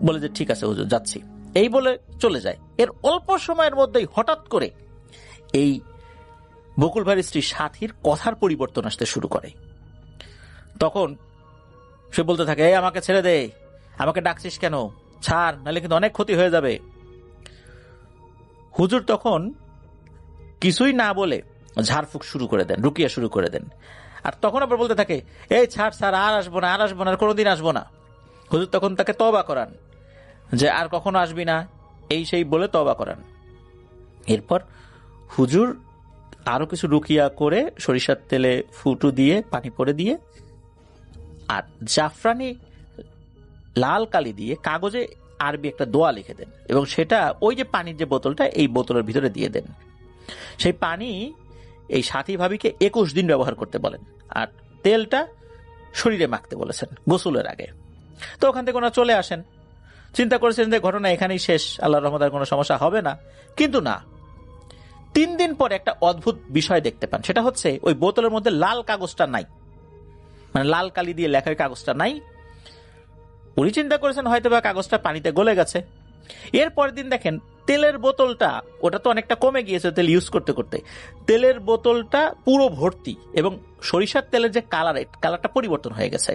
বলে যে ঠিক আছে হুজুর, যাচ্ছি, এই বলে চলে যায়। এর অল্প সময়ের মধ্যেই হঠাৎ করে এই বকুল ভাইয়ের স্ত্রী সাথীর কথার পরিবর্তন আসতে শুরু করে। তখন সে বলতে থাকে, এই আমাকে ছেড়ে দে, আমাকে ডাকছিস কেন, ছাড়, নাহলে কিন্তু অনেক ক্ষতি হয়ে যাবে। হুজুর তখন কিছুই না বলে ঝাড়ফুঁক শুরু করে দেন, রুকিয়া শুরু করে দেন। আর তখন আবার বলতে থাকে, এই ছাড়, আর আসবো না, আর কোনোদিন আসবো না। হুজুর তখন তাকে তওবা করান যে আর কখনো আসবি না, এই সেই বলে তওবা করান। এরপর হুজুর আরো কিছু রুকিয়া করে সরিষার তেলে ফুটু দিয়ে পানি পরে দিয়ে আর জাফরানি লাল কালি দিয়ে কাগজে আরবি একটা দোয়া লিখে দেন, এবং সেটা ওই যে পানির যে বোতলটা, এই বোতলের ভিতরে দিয়ে দেন। সেই পানি এই সাথী ভাবিকে 21 দিন ব্যবহার করতে বলেন, আর তেলটা শরীরে মাখতে বলেছেন গোসলের আগে। তো ওখান থেকে ওনারা চলে আসেন, চিন্তা করেছেন যে ঘটনা এখানেই শেষ, আল্লাহর রহমতের কোনো সমস্যা হবে না। কিন্তু না, 3 দিন পরে একটা অদ্ভুত বিষয় দেখতে পান। সেটা হচ্ছে ওই বোতলের মধ্যে লাল কাগজটা নাই, মানে লাল কালি দিয়ে লেখা কাগজটা নাই। উনি চিন্তা করেছেন হয়তো বা কাগজটা পানিতে গলে গেছে। এর পরের দিন দেখেন তেলের বোতলটা, ওটা তো অনেকটা কমে গিয়েছে তেল ইউজ করতে করতে, তেলের বোতলটা পুরো ভর্তি, এবং সরিষার তেলের যে কালারটা পরিবর্তন হয়ে গেছে,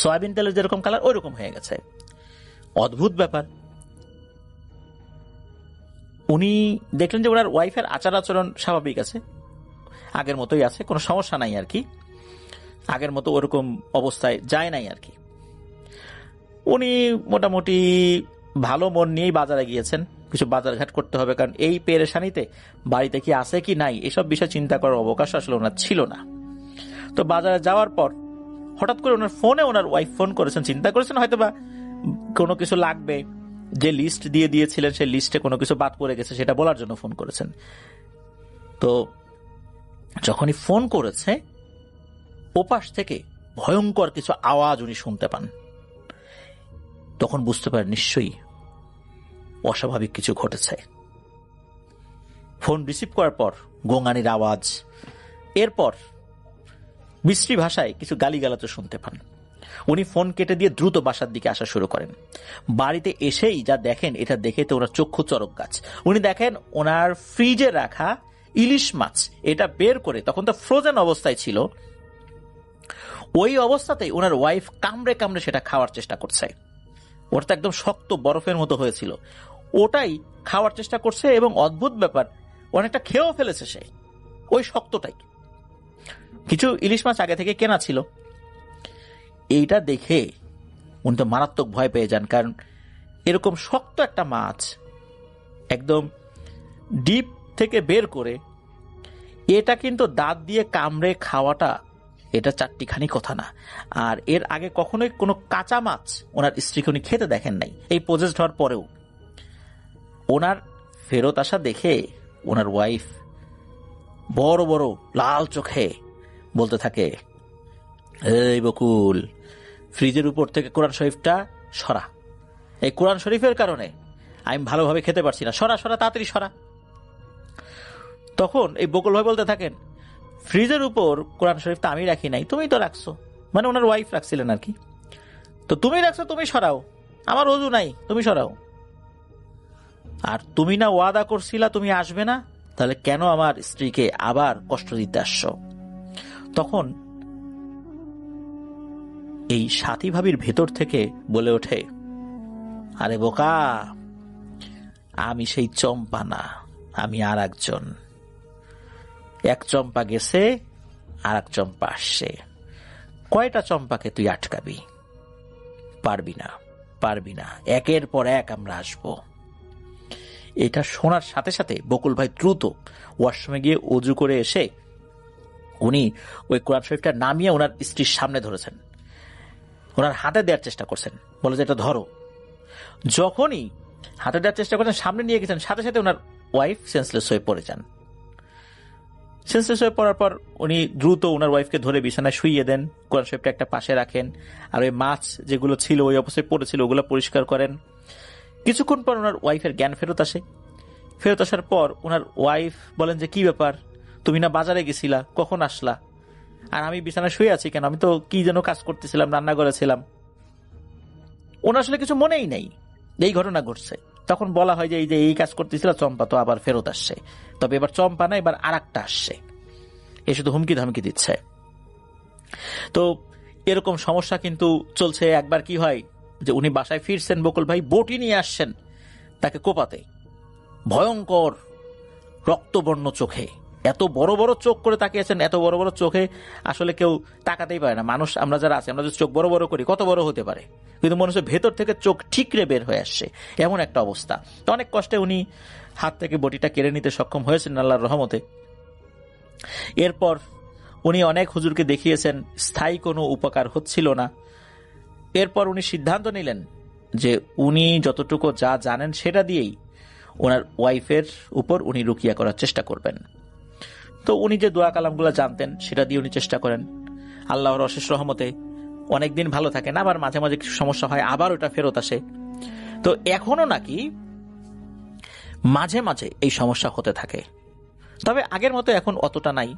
সয়াবিন তেলের যেরকম কালার ওই রকম হয়ে গেছে। অদ্ভুত ব্যাপার। উনি দেখলেন যে ওনার ওয়াইফের আচার আচরণ স্বাভাবিক আছে, আগের মতোই আছে, কোনো সমস্যা নাই আর কি, আগের মতো ওরকম অবস্থায় যায় নাই আর কি। উনি মোটামুটি ভালো মন নিয়েই বাজারে গিয়েছেন, কিছু বাজার ঘাট করতে হবে, কারণ এই পেরেশানিতে বাড়িতে কি আছে কি নাই এসব বিষয় চিন্তা করার অবকাশ আসলে ওনার ছিল না। তো বাজারে যাওয়ার পর হঠাৎ করে ওনার ফোনে ওনার ওয়াইফ ফোন করেছেন, চিন্তা করেছেন হয়তো বা কোনো কিছু লাগবে, যে লিস্ট দিয়ে দিয়েছিলেন সেই লিস্টে কোনো কিছু বাদ পড়ে গেছে সেটা বলার জন্য ফোন করেছেন। তো যখনই ফোন করেছে, ওপাশ থেকে ভয়ঙ্কর কিছু আওয়াজ উনি শুনতে পান। তখন বুঝতে পারেন নিশ্চয়ই অস্বাভাবিক কিছু ঘটেছে। ফোন রিসিভ করার পর গোঙানির আওয়াজ, এরপর মিশ্রী ভাষায় কিছু গালিগালাজ শুনতে পান। উনি ফোন কেটে দিয়ে দ্রুত বাসার দিকে আসা শুরু করেন। বাড়িতে এসেই যা দেখেন, এটা দেখে তো ওনার চক্ষু চরক গাছ। উনি দেখেন ওনার ফ্রিজে রাখা ইলিশ মাছ, এটা বের করে, তখন তো ফ্রোজেন অবস্থায় ছিল, ওই অবস্থাতেই ওনার ওয়াইফ কামড়ে কামড়ে সেটা খাওয়ার চেষ্টা করছে। ওটা তো একদম শক্ত বরফের মতো হয়েছিল, ওটাই খাওয়ার চেষ্টা করছে, এবং অদ্ভুত ব্যাপার, অনেকটা খেয়েও ফেলেছে সে ওই শক্তটাই। কিছু ইলিশ মাছ আগে থেকে কেনা ছিল। এইটা দেখে উনি তো মারাত্মক ভয় পেয়ে যান, কারণ এরকম শক্ত একটা মাছ একদম ডিপ থেকে বের করে এটা কিন্তু দাঁত দিয়ে কামড়ে খাওয়াটা এটা চারটিখানি কথা না। আর এর আগে কখনোই কোনো কাঁচা মাছ ওনার স্ত্রীকে উনি খেতে দেখেন নাই, এই পজেসড হওয়ার পরেও। ওনার ফেরত আসা দেখে ওনার ওয়াইফ বড় বড় লাল চোখে বলতে থাকে, এই বকুল, ফ্রিজের উপর থেকে কোরআন শরীফটা সরা, এই কোরআন শরীফের কারণে আমি ভালোভাবে খেতে পারছি না, সরা সরা, তাড়াতাড়ি সরা। তখন এই বকুল ভাই বলতে থাকেন, ফ্রিজের উপর কোরআন শরীফটা আমি রাখি নাই, তুমি তো রাখছো, মানে ওনার ওয়াইফ রাখছিলেন আর কি, তো তুমি রাখছো, তুমি সরাও, আমার ওযু নাই, তুমি সরাও। আর তুমি না ওয়াদা করছিলা তুমি আসবে না, তাহলে কেন আমার স্ত্রীকে আবার কষ্ট দিতে আসছো? তখন এই সাথী ভাবির ভেতর থেকে বলে ওঠে, আরে বোকা, আমি সেই চম্পা না, আমি আর একজন। এক চম্পা গেছে, আর এক চম্পা আসছে। কয়টা চম্পাকে তুই আটকাবি? পারবি না, পারবি না, একের পর এক আমরা আসবো। এটা শোনার সাথে সাথে বকুল ভাই দ্রুত ওয়াশরুমে গিয়ে অজু করে এসে উনি ওই কোরআন শরীফটা নামিয়ে ওনার স্ত্রীর সামনে ধরেছেন, ওনার হাতে দেওয়ার চেষ্টা করছেন, বলে যে এটা ধরো। যখনই হাতে দেওয়ার চেষ্টা করছেন, সামনে নিয়ে গেছেন, সাথে সাথে ওনার ওয়াইফ সেন্সলেস হয়ে পড়ে যান। সেন্সলেস হয়ে পড়ার পর উনি দ্রুত ওনার ওয়াইফকে ধরে বিছানায় শুইয়ে দেন, কোরআন শরীফটা একটা পাশে রাখেন, আর ওই মাছ যেগুলো ছিল ওই অবস্থায় পড়েছিল ওগুলো পরিষ্কার করেন। কিছুক্ষণ পর ওনার ওয়াইফের জ্ঞান ফেরত আসে। ফেরত আসার পর ওনার ওয়াইফ বলেন যে, কি ব্যাপার, তুমি না বাজারে গেছিলা, কখন আসলা? আর আমি বিছানায় শুয়ে আছি কেন? আমি তো কি যেন কাজ করতেছিলাম, রান্না করেছিলাম। ওনার আসলে কিছু মনেই নেই এই ঘটনা ঘটছে। তখন বলা হয় যে এই যে এই কাজ করতেছিল, চম্পা তো আবার ফেরত আসছে, তবে এবার চম্পা না, এবার আর একটা আসছে, এ শুধু হুমকি ধমকি দিচ্ছে। তো এরকম সমস্যা কিন্তু চলছে। একবার কি হয় যে উনি বাসায় ফিরছেন, বকুল ভাই বটি নিয়ে আসছেন তাকে কোপাতে, ভয়ঙ্কর রক্তবর্ণ চোখে, এত বড় বড় চোখ করে তাকিয়েছেন, এত বড় বড় চোখে আসলে কেউ তাকাতেই পারে না। মানুষ আমরা যারা আছি, আমরা যদি চোখ বড় বড় করি কত বড় হতে পারে, কিন্তু মনে হচ্ছে ভেতর থেকে চোখ ঠিকরে বের হয়ে আসছে, এমন একটা অবস্থা। তো অনেক কষ্টে উনি হাত থেকে বটিটা কেড়ে নিতে সক্ষম হয়েছেন আল্লাহর রহমতে। এরপর উনি অনেক হুজুরকে দেখিয়েছেন, স্থায়ী কোনো উপকার হচ্ছিল না। এরপর উনি সিদ্ধান্ত নিলেন যে উনি যতটুকু যা জানেন সেটা দিয়েই ওনার ওয়াইফের উপর উনি রুকিয়া করার চেষ্টা করবেন। তো উনি যে দোয়া কালামগুলো জানতেন সেটা দিয়ে উনি চেষ্টা করেন। আল্লাহর অশেষ রহমতে অনেকদিন ভালো থাকেন, আবার মাঝে মাঝে কিছু সমস্যা হয়, আবার ওটা ফেরত আসে। তো এখনো নাকি মাঝে মাঝে এই সমস্যা হতে থাকে, তবে আগের মতো এখন অতটা নাই।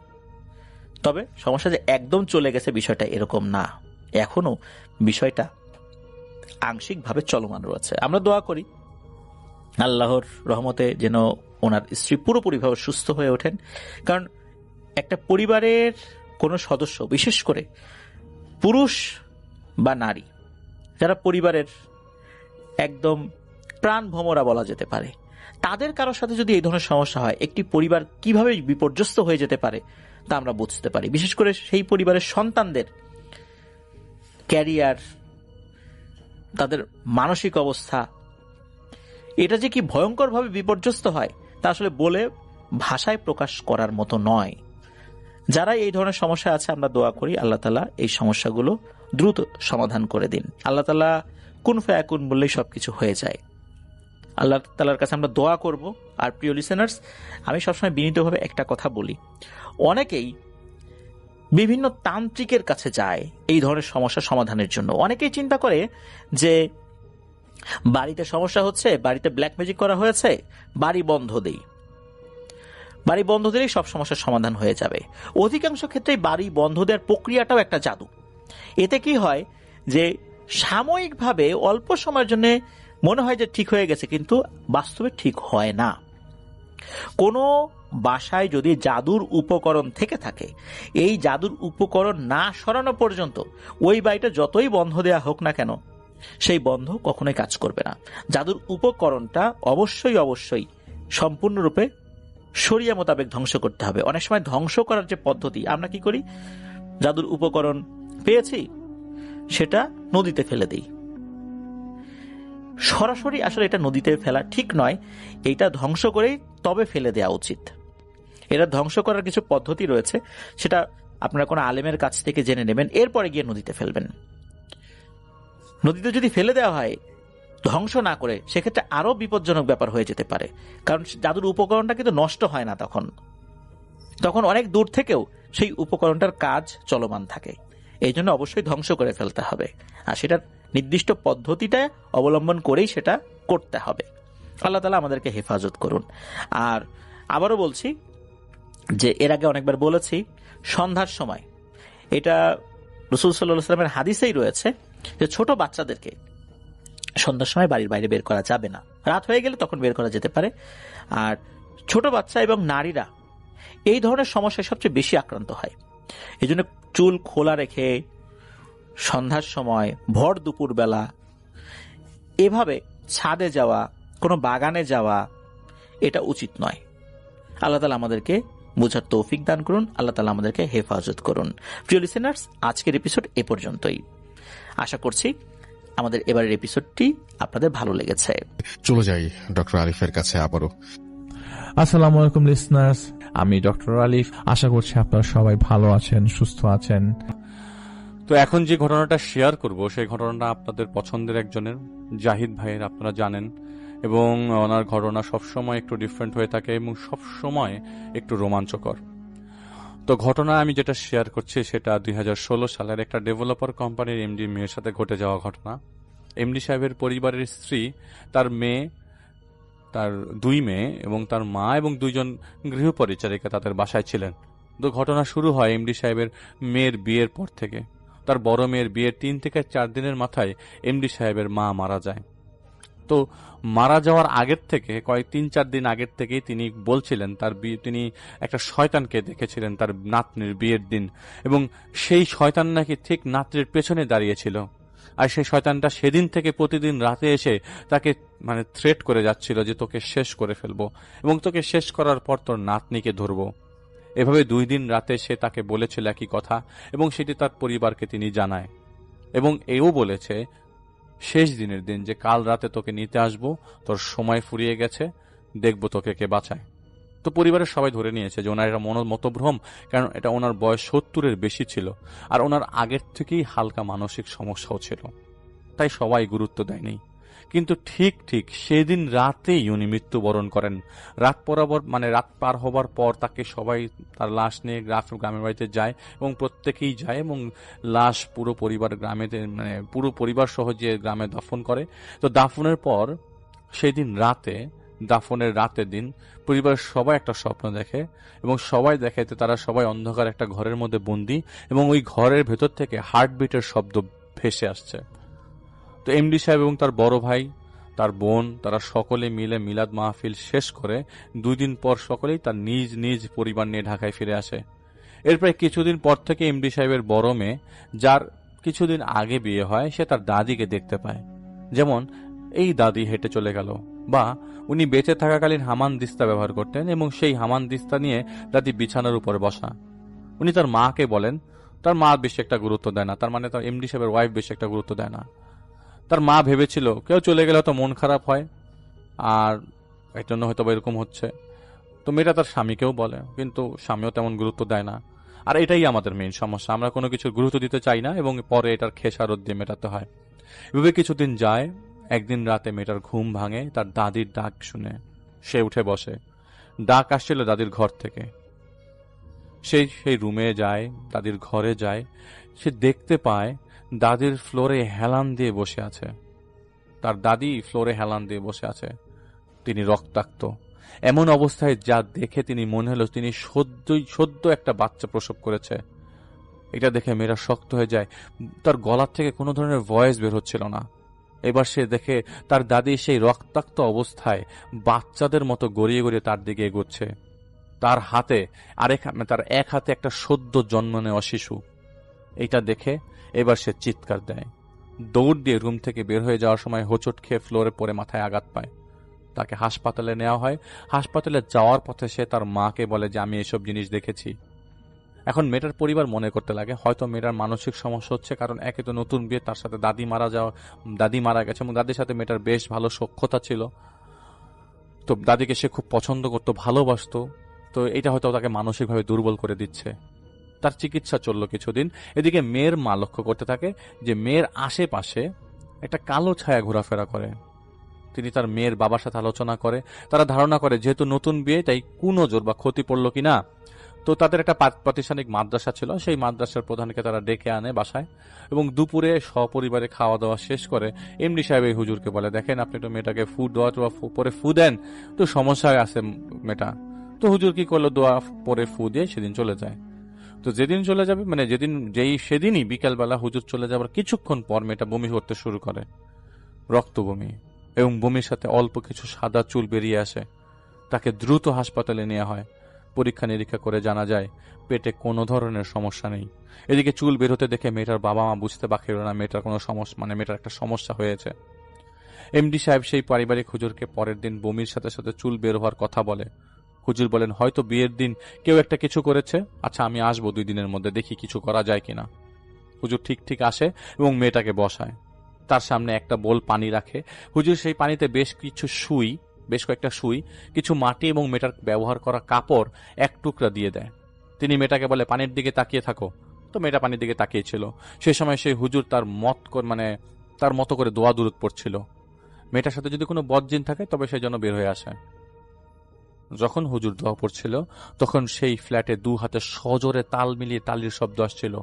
তবে সমস্যা যে একদম চলে গেছে বিষয়টা এরকম না, এখনো বিষয়টা আংশিকভাবে চলমান রয়েছে। আমরা দোয়া করি আল্লাহর রহমতে যেন ওনার স্ত্রী পুরোপুরিভাবে সুস্থ হয়ে ওঠেন। কারণ একটা পরিবারের কোনো সদস্য, বিশেষ করে পুরুষ বা নারী, যারা পরিবারের একদম প্রাণ ভোমরা বলা যেতে পারে, তাদের কারোর সাথে যদি এই ধরনের সমস্যা হয়, একটি পরিবার কিভাবে বিপর্যস্ত হয়ে যেতে পারে তা আমরা বুঝতে পারি। বিশেষ করে সেই পরিবারের সন্তানদের ক্যারিয়ার, তাদের মানসিক অবস্থা, এটা যে কি ভয়ঙ্করভাবে বিপর্যস্ত হয় তা আসলে বলে ভাষায় প্রকাশ করার মতো নয়। যারা এই ধরনের সমস্যা আছে, আমরা দোয়া করি আল্লাহ তাআলা এই সমস্যাগুলো দ্রুত সমাধান করে দিন। আল্লাহ তাআলা কুন ফায়াকুন বললেই সবকিছু হয়ে যায়। আল্লাহ তাআলার কাছে আমরা দোয়া করব। আর প্রিয় লিসেনার্স, আমি সবসময় বিনীতভাবে একটা কথা বলি, অনেকেই বিভিন্ন তান্ত্রিকের কাছে যায় এই ধরনের সমস্যা সমাধানের জন্য। অনেকেই চিন্তা করে যে বাড়িতে সমস্যা হচ্ছে, বাড়িতে ব্ল্যাক ম্যাজিক করা হয়েছে, বাড়ি বন্ধ দেই, বাড়ি বন্ধ দিলেই সব সমস্যার সমাধান হয়ে যাবে। অধিকাংশ ক্ষেত্রেই বাড়ি বন্ধ দেওয়ার প্রক্রিয়াটাও একটা জাদু। এতে কি হয় যে সাময়িকভাবে অল্প সময়ের জন্য মনে হয় যে ঠিক হয়ে গেছে, কিন্তু বাস্তবে ঠিক হয় না। কোনো বাসায় যদি জাদুর উপকরণ থেকে থাকে, এই জাদুর উপকরণ না সরানো পর্যন্ত ওই বাড়িটা যতই বন্ধ দেয়া হোক না কেন, সেই বন্ধ কখনোই কাজ করবে না। জাদুর উপকরণটা অবশ্যই অবশ্যই সম্পূর্ণরূপে শরিয়া মোতাবেক ধ্বংস করতে হবে। অনেক সময় ধ্বংস করার যে পদ্ধতি, আমরা কি করি, জাদুর উপকরণ পেয়েছি সেটা নদীতে ফেলে দিই। সরাসরি আসলে এটা নদীতে ফেলা ঠিক নয়, এইটা ধ্বংস করেই তবে ফেলে দেওয়া উচিত। এটা ধ্বংস করার কিছু পদ্ধতি রয়েছে, সেটা আপনারা কোনো আলেমের কাছ থেকে জেনে নেবেন, এরপরে গিয়ে নদীতে ফেলবেন। নদীতে যদি ফেলে দেওয়া হয় ধ্বংস না করে, সেক্ষেত্রে আরো বিপজ্জনক ব্যাপার হয়ে যেতে পারে, কারণ জাদুর উপকরণটা কিন্তু নষ্ট হয় না, তখন অনেক দূর থেকেও সেই উপকরণটার কাজ চলমান থাকে। এই জন্য অবশ্যই ধ্বংস করে ফেলতে হবে, আর সেটার নির্দিষ্ট পদ্ধতিটা অবলম্বন করেই সেটা করতে হবে। আল্লাহ তাআলা আমাদেরকে হেফাজত করুন। আর আবারও বলছি যে এর আগে অনেকবার বলেছি, সন্ধ্যার সময়, এটা রাসূল সাল্লাল্লাহু আলাইহি ওয়াসাল্লামের হাদিসেই রয়েছে যে ছোট বাচ্চাদেরকে সন্ধ্যার সময় বাড়ির বাইরে বের করা যাবে না। রাত হয়ে গেলে তখন বের করা যেতে পারে। আর ছোট বাচ্চা এবং নারীরা এই ধরনের সমস্যায় সবচেয়ে বেশি আক্রান্ত হয়। এই জন্য চুল খোলা রেখে সন্ধ্যার সময়, ভর দুপুর বেলা এভাবে ছাদে যাওয়া, কোনো বাগানে যাওয়া, এটা উচিত নয়। আল্লাহ তাআলা আমাদেরকে বোঝার তৌফিক দান করুন, আল্লাহ তাআলা আমাদেরকে হেফাজত করুন। প্রিয় লিসেনার্স, আজকের এপিসোড এ পর্যন্তই। আশা করছি আমাদের এবারের এপিসোডটি আপনাদের ভালো লেগেছে। চলে যাই ডক্টর আরিফের কাছে আবারও। আসসালামু আলাইকুম লিসনার্স, আমি ডক্টর আলিফ। আশা করছি আপনারা সবাই ভালো আছেন, সুস্থ আছেন। তো এখন যে ঘটনাটা শেয়ার করব সেই ঘটনাটা আপনাদের পছন্দের একজনের, জাহিদ ভাইয়ের, আপনারা জানেন, এবং ওনার ঘটনা সবসময় একটু ডিফারেন্ট হয়ে থাকে এবং সবসময় একটু রোমাঞ্চকর। তো ঘটনা আমি যেটা শেয়ার করছি সেটা 2016 সালের একটা ডেভেলপার কোম্পানির এমডি মেয়ের সাথে ঘটে যাওয়া ঘটনা। এমডি সাহেবের পরিবারের স্ত্রী, তার মেয়ে, তার 2 মেয়ে এবং তার মা এবং 2 জন গৃহপরিচারিকা তাদের বাসায় ছিলেন। তো ঘটনা শুরু হয় এমডি সাহেবের মেয়ের বিয়ের পর থেকে। তার বড় মেয়ের বিয়ের 3 থেকে 4 দিনের মাথায় এমডি সাহেবের মা মারা যায়। তো মারা যাওয়ার আগের থেকে 3-4 দিন আগের থেকেই তিনি বলছিলেন তিনি একটা শয়তানকে দেখেছিলেন তার নাতনির বিয়ের দিন, এবং সেই শয়তান নাকি ঠিক নাতনির পেছনে দাঁড়িয়েছিল। আর সেই শয়তানটা সেদিন থেকে প্রতিদিন রাতে এসে তাকে থ্রেট করে যাচ্ছিল যে তোকে শেষ করে ফেলবো, এবং তোকে শেষ করার পর তোর নাতনিকে ধরবো। এভাবে 2 দিন রাতে সে তাকে বলেছিল একই কথা, এবং সেটি তার পরিবারকে তিনি জানায়, এবং এও বলেছে শেষ দিনের দিন যে কাল রাতে তোকে নিতে আসবো, তোর সময় ফুরিয়ে গেছে, দেখবো তোকে কে বাঁচায়। তো পরিবারের সবাই ধরে নিয়েছে যে ওনার এটা মতভ্রম, কারণ এটা ওনার বয়স 70-এর বেশি ছিল, আর ওনার আগের থেকেই হালকা মানসিক সমস্যাও ছিল, তাই সবাই গুরুত্ব দেয়নি। কিন্তু ঠিক সেদিন রাতেই উনি মৃত্যুবরণ করেন। রাত পার হবার পর তাকে সবাই তার লাশ নিয়ে গ্রামের বাড়িতে যায়, এবং প্রত্যেকেই যায়, এবং লাশ পুরো পরিবার সহ যে গ্রামে দাফন করে। তো দাফনের পর সেদিন দাফনের রাতের দিন পরিবারের সবাই একটা স্বপ্ন দেখে, এবং সবাই দেখে তারা সবাই অন্ধকার একটা ঘরের মধ্যে বন্দী, এবং ওই ঘরের ভেতর থেকে হার্টবিটের শব্দ ভেসে আসছে। তো এমডি সাহেব এবং তার বড় ভাই, তার বোন, তারা সকলে মিলে মিলাদ মাহফিল শেষ করে 2 দিন পর সকলেই তার নিজ নিজ পরিবার নিয়ে ঢাকায় ফিরে আসে। এর প্রায় কিছুদিন পর থেকে এমডি সাহেবের বড় মেয়ে, যার কিছুদিন আগে বিয়ে হয়, সে তার দাদিকে দেখতে পায়। যেমন এই দাদি হেঁটে চলে গেল, বা উনি বেঁচে থাকাকালীন হামান দিস্তা ব্যবহার করতেন, এবং সেই হামান দিস্তা নিয়ে দাদি বিছানার উপরে বসা। উনি তার মাকে বলেন, তার মা বেশি একটা গুরুত্ব দেয় না, তার এমডি সাহেবের ওয়াইফ বেশি একটা গুরুত্ব দেয় না। তার মা ভেবেছিল কেউ চলে গেলে তো মন খারাপ হয়, আর এর জন্য হয়তো এরকম হচ্ছে। তো মেয়েটা তার স্বামীকেও বলে, কিন্তু স্বামীও তেমন গুরুত্ব দেয় না। আর এটাই আমাদের মেইন সমস্যা, আমরা কোনো কিছু গুরুত্ব দিতে চাই না, এবং পরে এটার খেসারত দিয়ে মেটাতে হয়। এভাবে কিছুদিন যায়। একদিন রাতে মেয়েটার ঘুম ভাঙে তার দাদির ডাক শুনে। সে উঠে বসে। ডাক আসছিল দাদির ঘর থেকে। সেই রুমে যায়, দাদির ঘরে যায়। সে দেখতে পায় দাদির ফ্লোরে হেলান দিয়ে বসে আছে। তার দাদি ফ্লোরে হেলান দিয়ে বসে আছে। তিনি রক্তাক্ত। এমন অবস্থায় যা দেখে তিনি মনে হলো তিনি সদ্য একটা বাচ্চা প্রসব করেছে। এটা দেখে মেয়েরা শক্ত হয়ে যায়। তার গলার থেকে কোনো ধরনের ভয়েস বের হচ্ছিল না। এবার সে দেখে তার দাদি সেই রক্তাক্ত অবস্থায় বাচ্চাদের মতো গড়িয়ে গড়িয়ে তার দিকে এগোচ্ছে। তার এক হাতে একটা সদ্য জন্ম নেওয়া শিশু। এটা দেখে এবার সে চিৎকার দেয়। দৌড় দিয়ে রুম থেকে বের হয়ে যাওয়ার সময় হোঁচট খেয়ে ফ্লোরে পড়ে মাথায় আঘাত পায়। তাকে হাসপাতালে নেওয়া হয়। হাসপাতালে যাওয়ার পথে সে তার মাকে বলে যে আমি এসব জিনিস দেখেছি। এখন মেয়েটার পরিবার মনে করতে লাগে হয়তো মেয়েটার মানসিক সমস্যা হচ্ছে, কারণ একে তো নতুন বিয়ে, তার সাথে দাদি মারা গেছে, এবং দাদির সাথে মেয়েটার বেশ ভালো সখ্যতা ছিল। তো দাদিকে সে খুব পছন্দ করতো, ভালোবাসতো। তো এটা হয়তো তাকে মানসিকভাবে দুর্বল করে দিচ্ছে। তার চিকিৎসা চলল কিছুদিন। এদিকে মেয়ের মা লক্ষ্য করতে থাকে যে মেয়ের আশেপাশে একটা কালো ছায়া ঘোরাফেরা করে। তিনি তার মেয়ের বাবার সাথে আলোচনা করে, তারা ধারণা করে যেহেতু নতুন বিয়ে তাই কুনজর বা ক্ষতি পড়ল কিনা। তো তাদের একটা প্রাতিষ্ঠানিক মাদ্রাসা ছিল, সেই মাদ্রাসার প্রধানকে তারা ডেকে আনে বাসায় এবং দুপুরে সপরিবারে খাওয়া দাওয়া শেষ করে এমডি সাহেব এই হুজুরকে বলে, দেখেন আপনি তো মেয়েটাকে দোয়া টোয়া পরে ফু দেন, তো সমস্যা আছে মেয়েটা। তো হুজুর কি করলো, দোয়া পরে ফু দিয়ে সেদিন চলে যায়। তো যেদিন চলে যাবে মানে সেদিনই বিকালবেলা হুজুর চলে যাবার কিছুক্ষণ পর মেয়েটা বমি করতে শুরু করে, রক্ত বমি, এবং বমির সাথে অল্প কিছু সাদা চুল বেরিয়ে আসে। তাকে দ্রুত হাসপাতালে নেওয়া হয়। পরীক্ষা নিরীক্ষা করে জানা যায় পেটে কোনো ধরনের সমস্যা নেই। এদিকে চুল বেরোতে দেখে মেয়েটার বাবা মা বুঝতে বাকি হলো না মেয়েটার কোনো সমস্যা, মানে মেয়েটার একটা সমস্যা হয়েছে। এমডি সাহেব সেই পারিবারিক হুজুরকে পরের দিন বমির সাথে সাথে চুল বের হওয়ার কথা বলে। হুজুর বলেন, হয়তো বিয়ের দিন কেউ একটা কিছু করেছে, আচ্ছা আমি আসবো 2 দিনের মধ্যে, দেখি কিছু করা যায় কিনা। হুজুর ঠিক আসে এবং মেয়েটাকে বসায়। তার সামনে একটা বোল পানি রাখে। হুজুর সেই পানিতে বেশ কয়েকটা সুই, কিছু মাটি এবং মেয়েটার ব্যবহার করা কাপড় এক টুকরা দিয়ে দেয়। তিনি মেয়েটাকে বলে, পানির দিকে তাকিয়ে থাকো। তো মেয়েটা পানির দিকে তাকিয়েছিল। সে সময় সেই হুজুর তার মতো করে দোয়া দুরূদ পড়ছিল। মেয়েটার সাথে যদি কোনো বদজিন থাকে তবে সে যেন বের হয়ে আসে। যখন হুজুর দোয়া পড়ছিল তখন সেই ফ্ল্যাটে 2 হাতে সজোরে তাল মিলিয়ে তালির শব্দ আসছিল।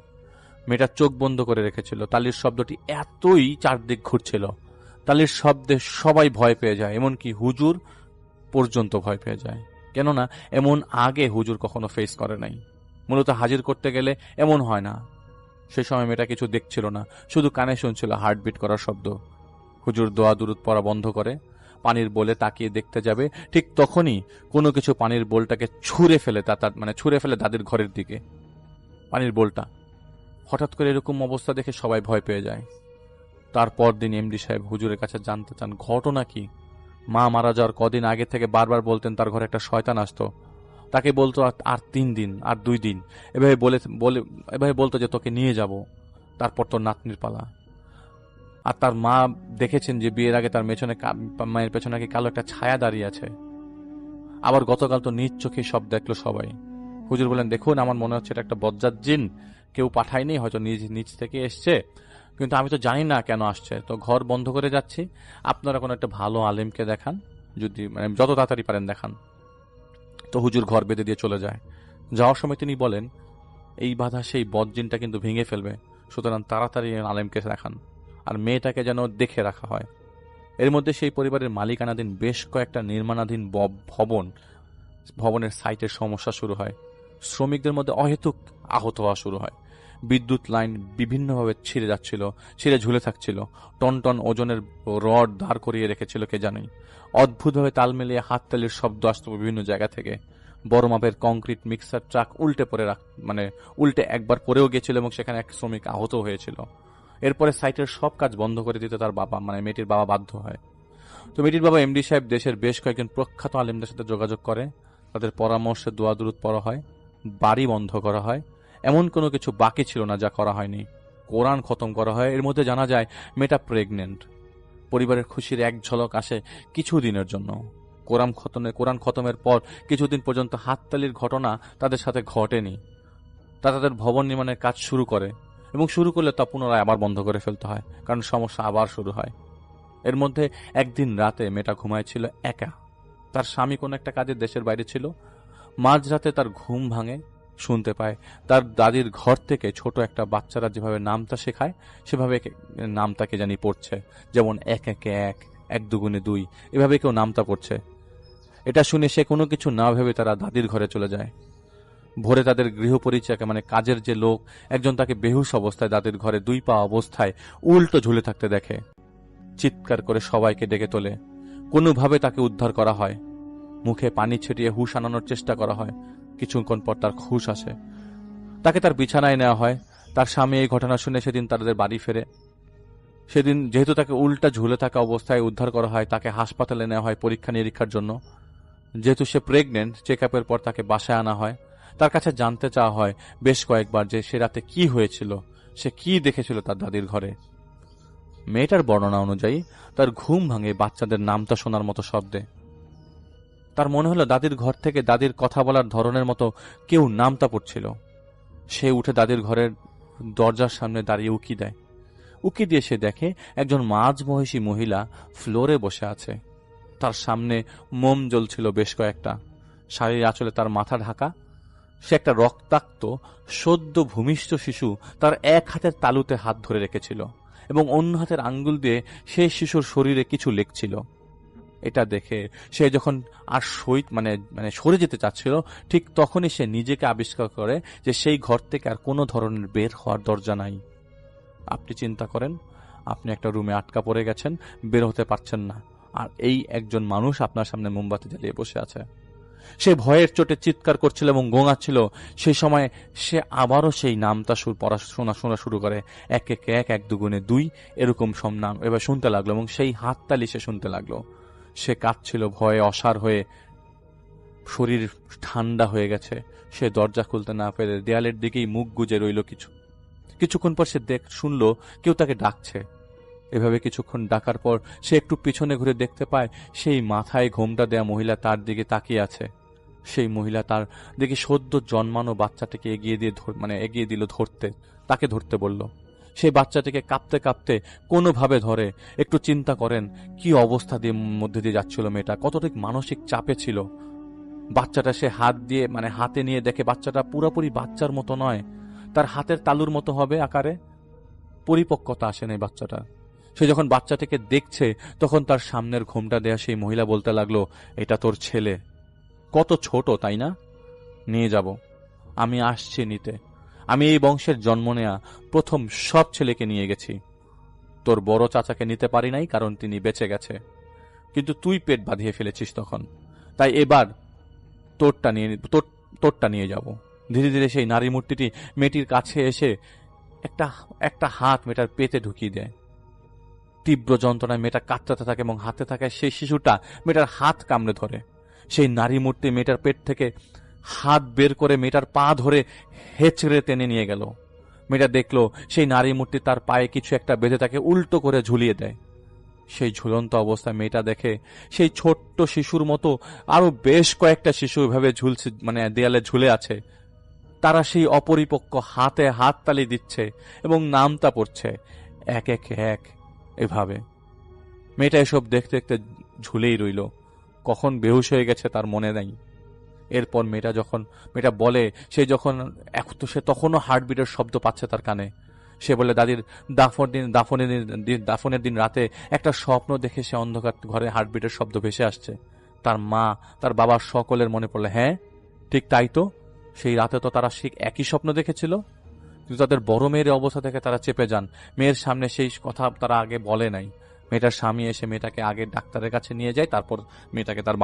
মেয়েটা চোখ বন্ধ করে রেখেছিল। তালির শব্দটি এতই চারদিক ঘুরছিল, তালির শব্দে সবাই ভয় পেয়ে যায়, এমনকি হুজুর পর্যন্ত ভয় পেয়ে যায়। কেননা এমন আগে হুজুর কখনো ফেস করে নাই। মূলত হাজির করতে গেলে এমন হয় না। সেই সময় মেয়েটা কিছু দেখছিল না, শুধু কানে শুনছিল হার্টবিট করার শব্দ। হুজুর দোয়া দুরূদ পড়া বন্ধ করে পানির বোলে তাকিয়ে দেখতে যাবে, ঠিক তখনই কোনো কিছু পানির বোলটাকে ছুঁড়ে ফেলে দাদির ঘরের দিকে। পানির বোলটা হঠাৎ করে এরকম অবস্থা দেখে সবাই ভয় পেয়ে যায়। তারপর দিন এমডি সাহেব হুজুরের কাছে জানতে চান ঘটনা কি। মা মারা যাওয়ার কদিন আগে থেকে বারবার বলতেন তার ঘরে একটা শয়তান আসতো। তাকে বলতো আর 3 দিন, আর 2 দিন, এভাবে বলতো যে তোকে নিয়ে যাব, তারপর তোর নাতনির পালা। আর তার মা দেখেছেন যে বিয়ের আগে তার মায়ের পেছনে নাকি কালো একটা ছায়া দাঁড়িয়ে আছে। আবার গতকাল তো নিজ চোখে সব দেখলো সবাই। হুজুর বলেন, দেখুন আমার মনে হচ্ছে এটা একটা বজ্জাত জিন, কেউ পাঠায়নি, হয়তো নিজ থেকে এসছে, কিন্তু আমি তো জানি না কেন আসছে। তো ঘর বন্ধ করে যাচ্ছি, আপনারা কোনো একটা ভালো আলেমকে দেখান, যদি যত তাড়াতাড়ি পারেন দেখান। তো হুজুর ঘর বেঁধে দিয়ে চলে যায়। যাওয়ার সময় তিনি বলেন, এই বাধা সেই বজ্জিনটা কিন্তু ভেঙে ফেলবে, সুতরাং তাড়াতাড়ি আলেমকে দেখান, আর মেয়েটাকে যেন দেখে রাখা হয়। এর মধ্যে সেই পরিবারের মালিকানাধীন বেশ কয়েকটা নির্মাণাধীন ভবনের সাইটের সমস্যা শুরু হয়। শ্রমিকদের মধ্যে অহেতুক আহত হওয়া শুরু হয়। বিদ্যুৎ লাইন বিভিন্নভাবে ছিঁড়ে ঝুলে থাকছিল। টন টন ওজনের রড দাঁড় করিয়ে রেখেছিল কে জানেই। অদ্ভুতভাবে তাল মিলিয়ে হাততালির শব্দ আসতো বিভিন্ন জায়গা থেকে। বড় মাপের কংক্রিট মিক্সার ট্রাক উল্টে একবার পড়েও গিয়েছিল এবং সেখানে এক শ্রমিক আহত হয়েছিল। এরপরে সাইটের সব কাজ বন্ধ করে দিতে তার বাবা মেয়েটির বাবা বাধ্য হয়। তো মেয়েটির বাবা এমডি সাহেব দেশের বেশ কয়েকজন প্রখ্যাত আলেমদের সাথে যোগাযোগ করে, তাদের পরামর্শে দোয়া দুরূদ পড়া হয়, বাড়ি বন্ধ করা হয়। এমন কোনো কিছু বাকি ছিল না যা করা হয়নি। কোরআন খতম করা হয়। এর মধ্যে জানা যায় মেয়েটা প্রেগনেন্ট। পরিবারের খুশির এক ঝলক আসে কিছুদিনের জন্য। কোরআন খতমের পর কিছুদিন পর্যন্ত হাততালির ঘটনা তাদের সাথে ঘটেনি। তাদের ভবন নির্মাণের কাজ শুরু করে, এবং শুরু করলে তা পুনরায় আবার বন্ধ করে ফেলতে হয়, কারণ সমস্যা আবার শুরু হয়। এর মধ্যে একদিন রাতে মেয়েটা ঘুমাচ্ছিল একা। তার স্বামী কোনো একটা কাজে দেশের বাইরে ছিল। মাঝরাতে তার ঘুম ভাঙে, শুনতে পায় তার দাদির ঘর থেকে ছোট একটা বাচ্চারা যেভাবে নামতা শেখায় সেভাবে নামতাকে জানি পড়ছে, যেমন 1 1 1, 1 2 2, এভাবে কেউ নামতা পড়ছে। এটা শুনে সে কোনো কিছু না ভেবে তারা দাদির ঘরে চলে যায়। ভোরে তাদের গৃহপরিচারিকা কাজের যে লোক একজন তাকে বেহুশ অবস্থায় দাদির ঘরে 2 পা অবস্থায় উল্টো ঝুলে থাকতে দেখে। চিৎকার করে সবাইকে ডেকে তোলে। কোনোভাবে তাকে উদ্ধার করা হয়। মুখে পানি ছিটিয়ে হুঁশ আনানোর চেষ্টা করা হয়। কিছুক্ষণ পর তার হুঁশ আসে। তাকে তার বিছানায় নেওয়া হয়। তার স্বামী এই ঘটনা শুনে সেদিন তাদের বাড়ি ফেরে। সেদিন যেহেতু তাকে উল্টা ঝুলে থাকা অবস্থায় উদ্ধার করা হয়, তাকে হাসপাতালে নেওয়া হয় পরীক্ষা নিরীক্ষার জন্য। যেহেতু সে প্রেগনেন্ট, চেক আপের পর তাকে বাসায় আনা হয়। তার কাছে জানতে চাওয়া হয় বেশ কয়েকবার যে সে রাতে কি হয়েছিল, সে কি দেখেছিল তার দাদির ঘরে। মেয়েটার বর্ণনা অনুযায়ী তার ঘুম ভাঙে বাচ্চাদের নামতা শোনার মতো শব্দে। তার মনে হলো দাদির ঘর থেকে দাদির কথা বলার ধরনের মতো কেউ নামতা পড়ছিল। সে উঠে দাদির ঘরের দরজার সামনে দাঁড়িয়ে উকি দেয়। উকি দিয়ে সে দেখে একজন মাঝবয়সী মহিলা ফ্লোরে বসে আছে। তার সামনে মোম জ্বলছিল বেশ কয়েকটা, শাড়ির আঁচলে তার মাথা ঢাকা। সে একটা রক্তাক্ত সদ্য ভূমিষ্ঠ শিশু তার এক হাতের তালুতে হাত ধরে রেখেছিল এবং অন্য হাতের আঙ্গুল দিয়ে সেই শিশুর শরীরে কিছু লেখছিল। এটা দেখে সে যখন আর মানে সরে যেতে চাচ্ছিল, ঠিক তখনই সে নিজেকে আবিষ্কার করে যে সেই ঘর থেকে আর কোনো ধরনের বের হওয়ার দরজা নাই। আপনি চিন্তা করেন, আপনি একটা রুমে আটকা পড়ে গেছেন, বের হতে পারছেন না, আর এই একজন মানুষ আপনার সামনে মোমবাতি জ্বালিয়ে বসে আছে। সে ভয়ের চোটে চিৎকার করছিল এবং গোঙাচ্ছিল। সেই সময় সে আবারও সেই নামটা পড়াশোনা শোনা শুরু করে। এক একে এক, এক দুগুণে দুই, এরকম সব নাম এবার শুনতে লাগলো এবং সেই হাততালি সে শুনতে লাগলো। সে কাঁদছিল ভয়ে, অসাড় হয়ে, শরীর ঠান্ডা হয়ে গেছে। সে দরজা খুলতে না পেরে দেয়ালের দিকেই মুখ গুজে রইল। কিছুক্ষণ পর সে শুনল কেউ তাকে ডাকছে। এভাবে কিছুক্ষণ ডাকার পর সে একটু পিছনে ঘুরে দেখতে পায় সেই মাথায় ঘোমটা দেয়া মহিলা তার দিকে তাকিয়ে আছে। সেই মহিলা তার দিকে সদ্য জন্মানো বাচ্চাটাকে এগিয়ে দিল ধরতে, তাকে ধরতে বলল। সেই বাচ্চাটিকে কাঁপতে কাঁপতে কোনোভাবে ধরে। একটু চিন্তা করেন কি অবস্থা দিয়ে মধ্যে দিয়ে যাচ্ছিল মেয়েটা, কতটুকু মানসিক চাপে ছিল। বাচ্চাটা সে হাতে নিয়ে দেখে বাচ্চাটা পুরোপুরি বাচ্চার মতো নয়, তার হাতের তালুর মতো হবে আকারে, পরিপক্কতা আসে নাই বাচ্চাটা। সে যখন বাচ্চাটিকে দেখছে তখন তার সামনের ঘোমটা দেয়া সেই মহিলা বলতে লাগলো, এটা তোর ছেলে, কত ছোট তাই না, নিয়ে যাব, আমি আসছি নিতে। আমি এই বংশের জন্ম নেয়া প্রথম সব ছেলেকে নিয়ে গেছি। তোর বড় চাচাকে নিতে পারি নাই কারণ তিনি বেঁচে গেছে, কিন্তু তুই পেট বাঁধিয়ে ফেলেছিস তখন, তাই এবার তোরটা নিয়ে যাব। ধীরে ধীরে সেই নারী মূর্তিটি মেয়েটির কাছে এসে একটা হাত মেয়েটার পেটে ঢুকিয়ে দেয়। তীব্র যন্ত্রণায় মেয়েটা কাঁদতে থাকে এবং হাতে থাকে সেই শিশুটা মেয়েটার হাত কামড়ে ধরে। সেই নারী মূর্তি মেয়েটার পেট থেকে হাত বের করে মেয়েটার পা ধরে হেঁচড়ে টেনে নিয়ে গেল। মেয়েটা দেখলো সেই নারী মূর্তি তার পায়ে কিছু একটা বেঁধে তাকে উল্টো করে ঝুলিয়ে দেয়। সেই ঝুলন্ত অবস্থায় মেয়েটা দেখে সেই ছোট্ট শিশুর মতো আরো বেশ কয়েকটা শিশু এভাবে ঝুলছে, দেয়ালে ঝুলে আছে। তারা সেই অপরিপক্ক হাতে হাততালি দিচ্ছে এবং নামতা পড়ছে এক এক এক এভাবে। মেয়েটা এসব দেখতে দেখতে ঝুলেই রইল, কখন বেহুশ হয়ে গেছে তার মনে নাই। এরপর মেয়েটা বলে সে তখনও হার্টবিটের শব্দ পাচ্ছে তার কানে। সে বলে দাদির দাফনের দিন রাতে একটা স্বপ্ন দেখে সে অন্ধকার ঘরে হার্টবিটের শব্দ ভেসে আসছে। তার মা, তার বাবার সকলের মনে পড়লে, হ্যাঁ ঠিক তাই তো, সেই রাতে তো তারা ঠিক একই স্বপ্ন দেখেছিল। কিন্তু তাদের বড় মেয়ের অবস্থা থেকে তারা চেপে যান। মেয়ের সামনে সেই কথা তারা আগে বলে নাই। মেয়েটার স্বামী এসে মেয়েটাকে আগে ডাক্তারের কাছে নিয়ে যায়, তারপর মেয়েটাকে তার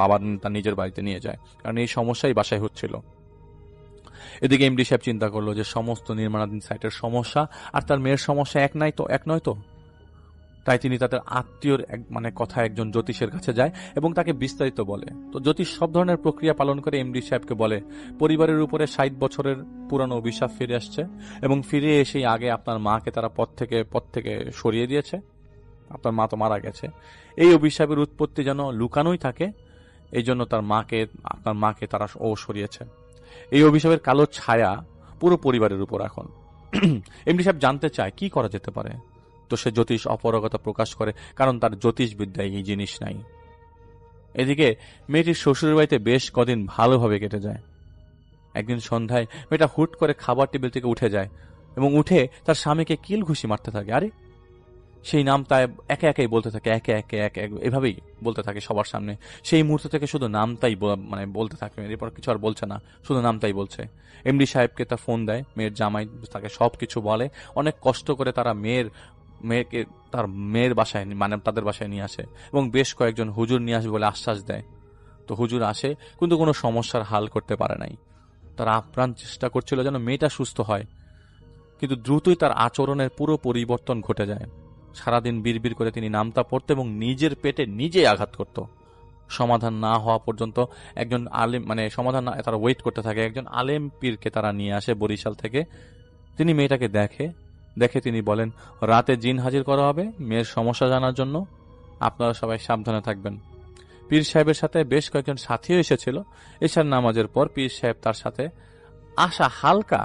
নিজের বাড়িতে নিয়ে যায়, কারণ এই সমস্যাই বাসায় হচ্ছিল। এদিকে এমডি সাহেব চিন্তা করলো যে সমস্ত নির্মাণাধীন সাইটের সমস্যা আর তার মেয়ের সমস্যা এক নয় তো। তাই তিনি তাদের আত্মীয়র কথা একজন জ্যোতিষের কাছে যায় এবং তাকে বিস্তারিত বলে। তো জ্যোতিষ সব ধরনের প্রক্রিয়া পালন করে এমডি সাহেবকে বলে পরিবারের উপরে 60 বছরের পুরানো অভিশাপ ফিরে আসছে এবং ফিরে এসেই আগে আপনার মাকে তারা পথ থেকে সরিয়ে দিয়েছে। আপনার মা তো মারা গেছে, এই অভিশাপের উৎপত্তি যেন লুকানোই থাকে, এই জন্য আপনার মাকে তারা সরিয়েছে। এই অভিশাপের কালো ছায়া পুরো পরিবারের উপর এখন। এমডি সাহেব জানতে চায় কি করা যেতে পারে। তো সে জ্যোতিষ অপারগতা প্রকাশ করে, কারণ তার জ্যোতিষ বিদ্যায় এই জিনিস নাই। এদিকে মেয়েটির শ্বশুরের বাড়িতে বেশ কদিন ভালোভাবে কেটে যায়। একদিন সন্ধ্যায় মেয়েটা হুট করে খাবার টেবিল থেকে উঠে যায় এবং উঠে তার স্বামীকে কিল ঘুষি মারতে থাকে। আরে সেই নাম তাই একে একেই বলতে থাকে, এভাবেই বলতে থাকে সবার সামনে। সেই মুহূর্ত থেকে শুধু নামটাই বলতে থাকে, এরপর কিছু আর বলছে না, শুধু নামটাই বলছে। এমডি সাহেবকে তা ফোন দেয়, মেয়ের জামাই তাকে সবকিছু বলে। অনেক কষ্ট করে তারা মেয়েকে তার মেয়ের বাসায় তাদের বাসায় নিয়ে আসে এবং বেশ কয়েকজন হুজুর নিয়ে আসবে বলে আশ্বাস দেয়। তো হুজুর আসে, কিন্তু কোনো সমস্যার হাল করতে পারে নাই। তারা আপ্রাণ চেষ্টা করছিল যেন মেয়েটা সুস্থ হয়, কিন্তু দ্রুতই তার আচরণের পুরো পরিবর্তন ঘটে যায়। সারাদিন বিড়বিড় করে তিনি নামতা পড়ত এবং নিজের পেটে নিজেই আঘাত করত। সমাধান না হওয়া পর্যন্ত একজন আলেম সমাধান না তারা ওয়েট করতে থাকে। একজন আলেম পীরকে তারা নিয়ে আসে বরিশাল থেকে। তিনি মেয়েটাকে দেখে তিনি বলেন, রাতে জিন হাজির করা হবে মেয়ের সমস্যা জানার জন্য, আপনারা সবাই সাবধানে থাকবেন। পীর সাহেবের সাথে বেশ কয়েকজন সাথীও এসেছিল। এশার নামাজের পর পীর সাহেব তার সাথে হালকা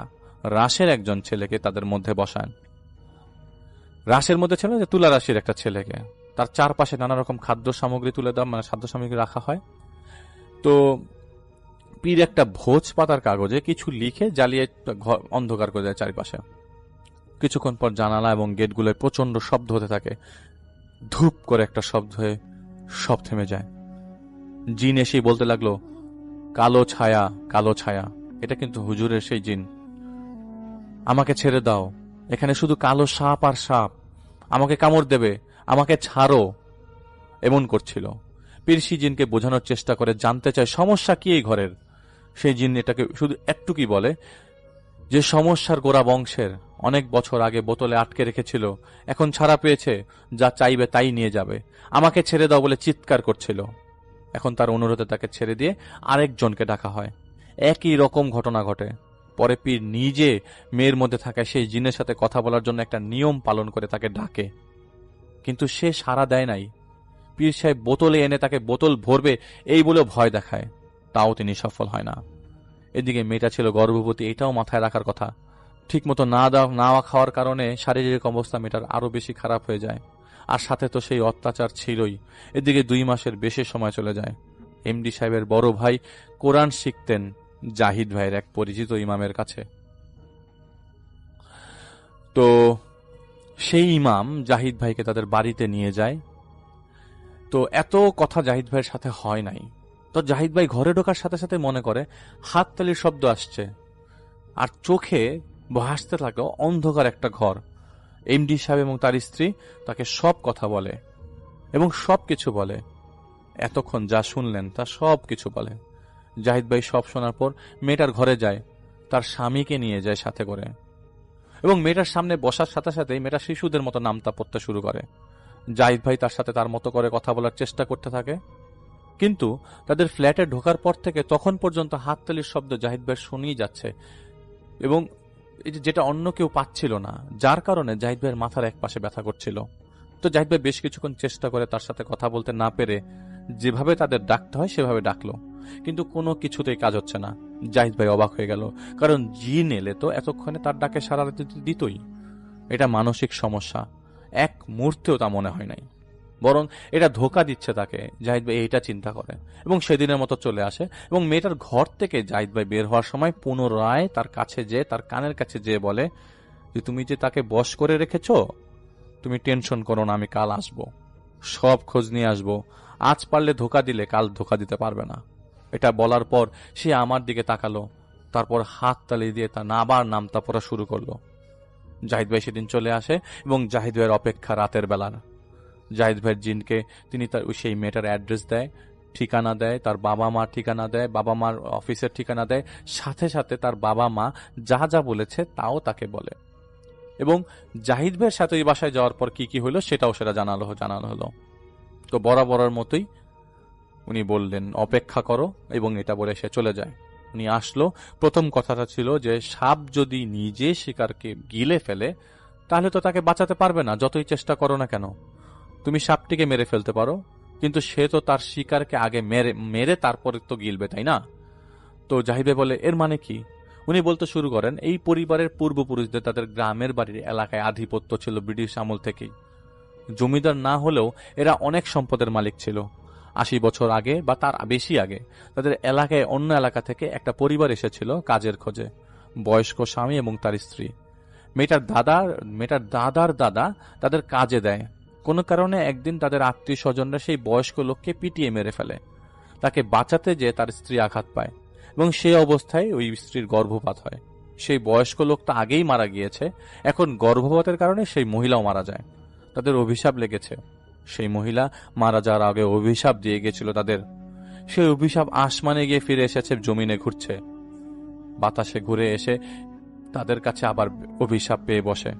রাশের একজন ছেলেকে তাদের মধ্যে বসান। রাশের মধ্যে ছিল যে তুলা রাশির একটা ছেলেকে, তার চারপাশে নানা রকম খাদ্য সামগ্রী তুলে দেওয়া, মানে খাদ্য সামগ্রী রাখা হয়। তো পীর একটা ভোজ পাতার কাগজে কিছু লিখে জ্বালিয়ে অন্ধকার করে দেয় চারিপাশে। কিছুক্ষণ পর জানালা এবং গেটগুলোয় প্রচন্ড শব্দ হতে থাকে। ধূপ করে একটা শব্দ হয়ে সব থেমে যায়। জিন এসেই বলতে লাগলো, কালো ছায়া, কালো ছায়া। এটা কিন্তু হুজুরের সেই জিন। আমাকে ছেড়ে দাও, এখানে শুধু কালো সাপ আর সাপ, আমাকে কামড় দেবে, আমাকে ছাড়ো, এমন করছিল। পীর সেই জিনকে বোঝানোর চেষ্টা করে, জানতে চায় সমস্যা কি এই ঘরের। সেই জিন এটাকে শুধু একটুকুই বলে যে সমস্যার গোড়া বংশের, অনেক বছর আগে বোতলে আটকে রেখেছিল, এখন ছাড়া পেয়েছে, যা চাইবে তাই নিয়ে যাবে, আমাকে ছেড়ে দাও বলে চিৎকার করছিল। এখন তার অনুরোধে তাকে ছেড়ে দিয়ে আরেকজনকে ডাকা হয়। একই রকম ঘটনা ঘটে। পরে পীর নিজে মেয়ের মধ্যে থাকা সেই জিনের সাথে কথা বলার জন্য একটা নিয়ম পালন করে তাকে ডাকে, কিন্তু সে সাড়া দেয় নাই। পীর সাহেব বোতলে এনে তাকে বোতল ভরবে এই বলে ভয় দেখায়, তাও তিনি সফল হয় না। এদিকে মেয়েটা ছিল গর্ভবতী, এটাও মাথায় রাখার কথা। ঠিকমতো না খাওয়ার কারণে শারীরিক অবস্থা মেয়েটার আরো বেশি খারাপ হয়ে যায়, আর সাথে তো সেই অত্যাচার ছিলই। এদিকে 2 মাসের বেশি সময় চলে যায়। এমডি সাহেবের বড় ভাই কোরআন শিখতেন জাহিদ ভাইয়ের এক পরিচিত ইমামের কাছে। তো সেই ইমাম জাহিদ ভাইকে তাদের বাড়িতে নিয়ে যায়। তো এত কথা জাহিদ ভাইয়ের সাথে হয় নাই। তো জাহিদ ভাই ঘরে ঢোকার সাথে সাথে মনে করে হাততালির শব্দ আসছে, আর চোখে ভাসতে লাগলো অন্ধকার একটা ঘর। এমডি সাহেব এবং তার স্ত্রী তাকে সব কথা বলে এবং সব কিছু বলে। এতক্ষণ যা শুনলেন তা সব কিছু বলে। জাহিদ ভাই সব শোনার পর মেয়েটার ঘরে যায়, তার স্বামীকে নিয়ে যায় সাথে করে, এবং মেয়েটার সামনে বসার সাথে সাথে মেয়েটা শিশুদের মতো নামতা পড়তে শুরু করে। জাহিদ ভাই তার সাথে তার মতো করে কথা বলার চেষ্টা করতে থাকে, কিন্তু তাদের ফ্ল্যাটে ঢোকার পর থেকে তখন পর্যন্ত হাততালির শব্দ জাহিদ ভাই শুনেই যাচ্ছে, এবং যেটা অন্য কেউ পাচ্ছিল না, যার কারণে জাহিদ ভাইয়ের মাথার এক পাশে ব্যথা করছিল। তো জাহিদ ভাই বেশ কিছুক্ষণ চেষ্টা করে তার সাথে কথা বলতে না পেরে যেভাবে তাদের ডাকতে হয় সেভাবে ডাকলো, কিন্তু কোনো কিছুতেই কাজ হচ্ছে না। জাহিদ ভাই অবাক হয়ে গেল, কারণ জিন এলে তো এতক্ষণে তার ডাকে সাড়া দিতই। এটা মানসিক সমস্যা, এক মুহূর্তেও তা মনে হয় নাই, বরং এটা ধোকা দিচ্ছে তাকে। জাহিদ ভাই এইটা চিন্তা করে এবং সেদিনের মতো চলে আসে, এবং মেয়েটার ঘর থেকে জাহিদ ভাই বের হওয়ার সময় পুনরায় তার কাছে যেয়ে, তার কানের কাছে যেয়ে বলে যে তুমি যে তাকে বশ করে রেখেছ, তুমি টেনশন করো না, আমি কাল আসবো, সব খোঁজ নিয়ে আসবো, আজ পারলে ধোকা দিলে কাল ধোকা দিতে পারবে না। এটা বলার পর সে আমার দিকে তাকালো, তারপর হাত তালি দিয়ে তার আবার নামতা পড়া শুরু করলো। জাহিদ ভাই সেদিন চলে আসে এবং জাহিদ ভাইয়ের অপেক্ষা রাতের বেলার। জাহিদ ভাইয়ের জিনকে তিনি তার সেই মেয়েটার অ্যাড্রেস দেয়, ঠিকানা দেয়, তার বাবা মার ঠিকানা দেয়, বাবা মার অফিসের ঠিকানা দেয়, সাথে সাথে তার বাবা মা যা যা বলেছে তাও তাকে বলে, এবং জাহিদ ভাইয়ের সাথে ওই বাসায় যাওয়ার পর কি কি হলো সেটাও জানানো হলো। তো বরাবরের মতোই উনি বললেন অপেক্ষা করো, এবং এটা বলে সে চলে যায়। উনি আসলো, প্রথম কথাটা ছিল যে সাপ যদি নিজে শিকারকে গিলে ফেলে তাহলে তো তাকে বাঁচাতে পারবে না, যতই চেষ্টা করো না কেন। তুমি সাপটিকে মেরে ফেলতে পারো, কিন্তু সে তো তার শিকারকে আগে মেরে তারপরে তো গিলবে, তাই না? তো জাহিদ ভাই বলে এর মানে কি? উনি বলতে শুরু করেন এই পরিবারের পূর্বপুরুষদের তাদের গ্রামের বাড়ির এলাকায় আধিপত্য ছিল ব্রিটিশ আমল থেকেই। জমিদার না হলেও এরা অনেক সম্পদের মালিক ছিল। 80 বছর আগে বা তার বেশি আগে তাদের এলাকায় অন্য এলাকা থেকে একটা পরিবার এসেছিল কাজের খোঁজে, বয়স্ক স্বামী এবং তার স্ত্রী। মেয়েটার দাদার দাদা তাদের কাজে দেয়। কোনো কারণে একদিন তাদের আত্মীয় স্বজনরা সেই বয়স্ক লোককে পিটিয়ে মেরে ফেলে। তাকে বাঁচাতে যেয়ে তার স্ত্রী আঘাত পায় এবং সেই অবস্থায় ওই স্ত্রীর গর্ভপাত হয়। সেই বয়স্ক লোকটা আগেই মারা গিয়েছে, এখন গর্ভপাতের কারণে সেই মহিলাও মারা যায়। তাদের অভিশাপ লেগেছে, সেই মহিলা মারা যাওয়ার আগে অভিশাপ দিয়ে গেছিল তাদের। সেই অভিশাপ আসমানে গিয়ে ফিরে এসেছে, জমিনে ঘুরছে, বাতাসে ঘুরে এসে তাদের কাছে আবার অভিশাপ পেয়ে বসে।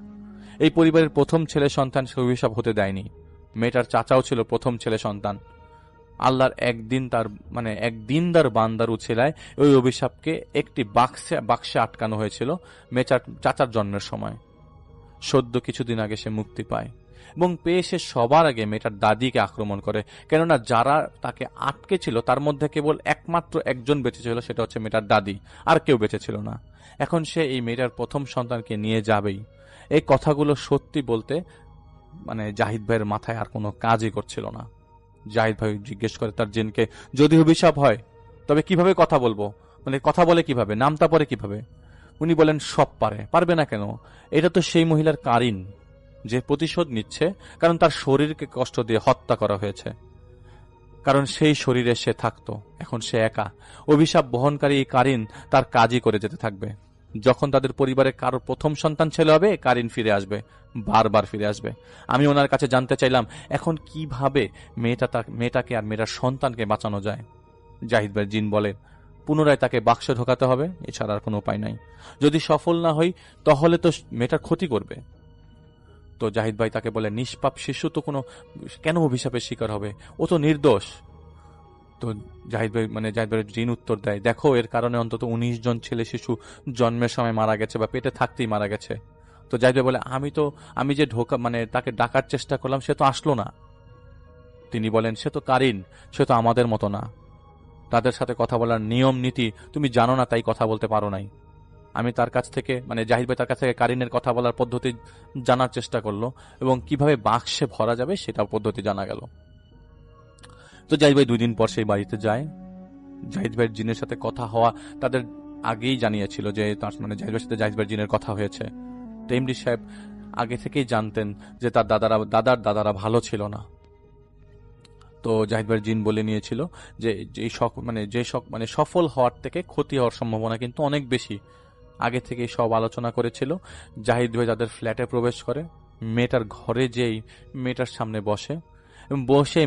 এই পরিবারের প্রথম ছেলে সন্তান সে অভিশাপ হতে দেয়নি। মেয়েটার চাচাও ছিল প্রথম ছেলে সন্তান। আল্লাহর এক দিনদার বান্দার উছিলায় ওই অভিশাপকে একটি বাক্সে আটকানো হয়েছিল মেয়েটার চাচার জন্মের সময়। সদ্য কিছুদিন আগে সে মুক্তি পায়। এবং পেয়ে সে সবার আগে মেয়েটার দাদিকে আক্রমণ করে। কেননা যারা তাকে আটকে ছিল তার মধ্যে কেবল একমাত্র একজন বেঁচে ছিল, সেটা হচ্ছে মেয়েটার দাদি, আর কেউ বেঁচে ছিল না। এখন সে এই মেয়েটার প্রথম সন্তানকে নিয়ে যাবেই। এই কথাগুলো সত্যি বলতে মানে জাহিদ ভাইয়ের মাথায় আর কোনো কাজই করছিল না। জাহিদ ভাই জিজ্ঞেস করে তার জিনকে, যদি অভিশাপ হয় তবে কিভাবে কথা বলবো, মানে কথা বলে কিভাবে, নামতা পরে কিভাবে? উনি বলেন সব পারে। পারবে না কেন? এটা তো সেই মহিলার কারিন, যে প্রতিশোধ নিচ্ছে কারণ তার শরীরকে কষ্ট দিয়ে হত্যা করা হয়েছে। কারণ সেই শরীরে সে থাকতো, এখন সে একা। অভিশাপ বহনকারী এই কারিন তার কাজই করে যেতে থাকবে। যখন তাদের পরিবারে কারো প্রথম সন্তান ছেলে হবে, কারিন ফিরে আসবে, বারবার ফিরে আসবে। আমি ওনার কাছে জানতে চাইলাম এখন কিভাবে মেয়েটাকে আর মেয়েটার সন্তানকে বাঁচানো যায়। জাহিদ ভাই জিন বলে, পুনরায় তাকে বাক্সে ঢোকাতে হবে, এছাড়া আর কোনো উপায় নাই। যদি সফল না হই তাহলে তো মেয়েটার ক্ষতি করবে। তো জাহিদ ভাই তাকে বলে, নিষ্পাপ শিশু তো কোনো কেন অভিশাপের শিকার হবে, ও তো নির্দোষ। তো জাহিদ ভাই জিন উত্তর দেয়, দেখো এর কারণে অন্তত 19 জন ছেলে শিশু জন্মের সময় মারা গেছে বা পেটে থাকতেই মারা গেছে। তো জাহিদ ভাই বলে, আমি যে তাকে ডাকার চেষ্টা করলাম, সে তো আসলো না। তিনি বলেন, সে তো কারিন, সে তো আমাদের মতো না। তাদের সাথে কথা বলার নিয়ম নীতি তুমি জানো না, তাই কথা বলতে পারো নাই। আমি তার কাছ থেকে জাহিদ ভাই তার কাছ থেকে কারিনের কথা বলার পদ্ধতি জানার চেষ্টা করলো এবং কিভাবে বাক্সে ভরা যাবে সেটা পদ্ধতি জানা গেল। তো জাহিদ ভাই 2 দিন পর সেই বাড়িতে যায়। জাহিদ ভাইয়ের জিনের সাথে কথা হওয়া তাদের আগেই জানিয়েছিল যে তার জাহিদ ভাইয়ের সাথে জাহিদ ভাইয়ের জিনের কথা হয়েছে। তো এমডি সাহেব আগে থেকেই জানতেন যে তার দাদারা ভালো ছিল না। তো জাহিদ ভাইয়ের জিন বলে নিয়েছিল যে সফল হওয়ার থেকে ক্ষতি হওয়ার সম্ভাবনা কিন্তু অনেক বেশি। আগে থেকেই সব আলোচনা করেছিল। জাহিদ ভাই তাদের ফ্ল্যাটে প্রবেশ করে, মেয়েটার ঘরে যেই মেয়েটার সামনে বসে এবং বসে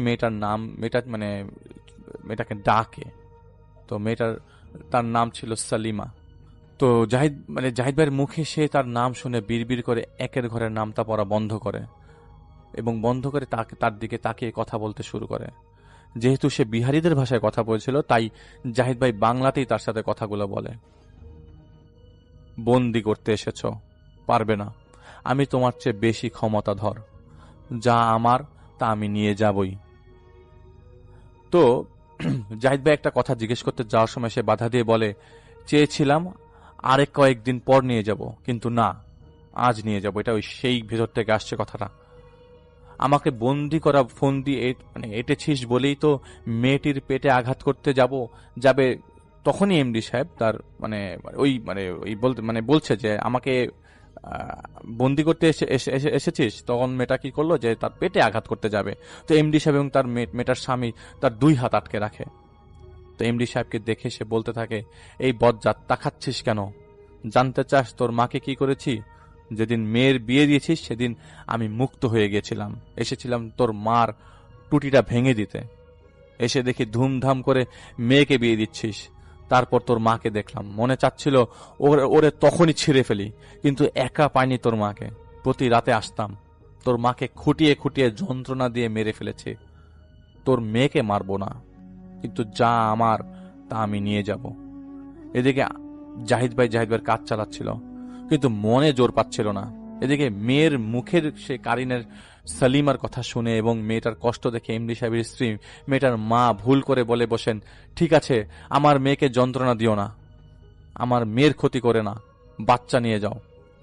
মেয়েটাকে ডাকে। তো তার নাম ছিল সালিমা। তো জাহিদ ভাইয়ের মুখে সে তার নাম শুনে বিড়বিড় করে একের ঘরের নামটা পড়া বন্ধ করে এবং বন্ধ করে তার দিকে তাকিয়ে কথা বলতে শুরু করে। যেহেতু সে বিহারীদের ভাষায় কথা বলছিল, তাই জাহিদ ভাই বাংলাতেই তার সাথে কথাগুলো বলে। বন্দি করতে এসেছ, পারবে না। আমি তোমার চেয়ে বেশি ক্ষমতাধর, যা আমার তা আমি নিয়ে যাবই। তো জাহিদ ভাই একটা কথা জিজ্ঞেস করতে যাওয়ার সময় সে বাধা দিয়ে বলে, চেয়েছিলাম আরেক কয়েকদিন পর নিয়ে যাব, কিন্তু না, আজ নিয়ে যাব। এটা সেই ভেতর থেকে আসছে কথাটা। আমাকে বন্দি করা ফন্দি এঁটেছিস বলেই তো মেয়েটির পেটে আঘাত করতে যাবে। তখনই এমডি সাহেব তার বলছে যে আমাকে বন্দি করতে এসেছিস। তখন মেয়েটা কি করলো যে তার পেটে আঘাত করতে যাবে। তো এমডি সাহেব এবং তার মেয়েটার স্বামী তার 2 হাত আটকে রাখে। তো এমডি সাহেবকে দেখে সে বলতে থাকে, এই বজ্জাত তাকাচ্ছিস কেন? জানতে চাস তোর মাকে কি করেছি? যেদিন মেয়ের বিয়ে দিয়েছিস সেদিন আমি মুক্ত হয়ে গিয়েছিলাম, এসেছিলাম তোর মার টুটিটা ভেঙে দিতে। এসে দেখি ধুমধাম করে মেয়েকে বিয়ে দিচ্ছিস। তারপর তোর মাকে দেখলাম, মনে চাচ্ছিল ওরে তখনই ছিঁড়ে ফেলি, কিন্তু একা পাইনি তোর মাকে। প্রতি রাতে আসতাম, তোর মাকে খুঁটিয়ে খুঁটিয়ে যন্ত্রণা দিয়ে মেরে ফেলেছি। তোর মেয়েকে মারবো না, কিন্তু যা আমার তা আমি নিয়ে যাব। এদিকে জাহিদ ভাইয়ের কাজ চালাচ্ছিল, কিন্তু মনে জোর পাচ্ছিল না। এদিকে মেয়ের মুখের সে কারিনের সালিমার কথা শুনে এবং মেয়েটার কষ্ট দেখে এমডি সাহেবের স্ত্রী মেয়েটার মা ভুল করে বলে বসেন, ঠিক আছে, আমার মেয়েকে যন্ত্রণা দিও না, আমার মেয়ের ক্ষতি করে না, বাচ্চা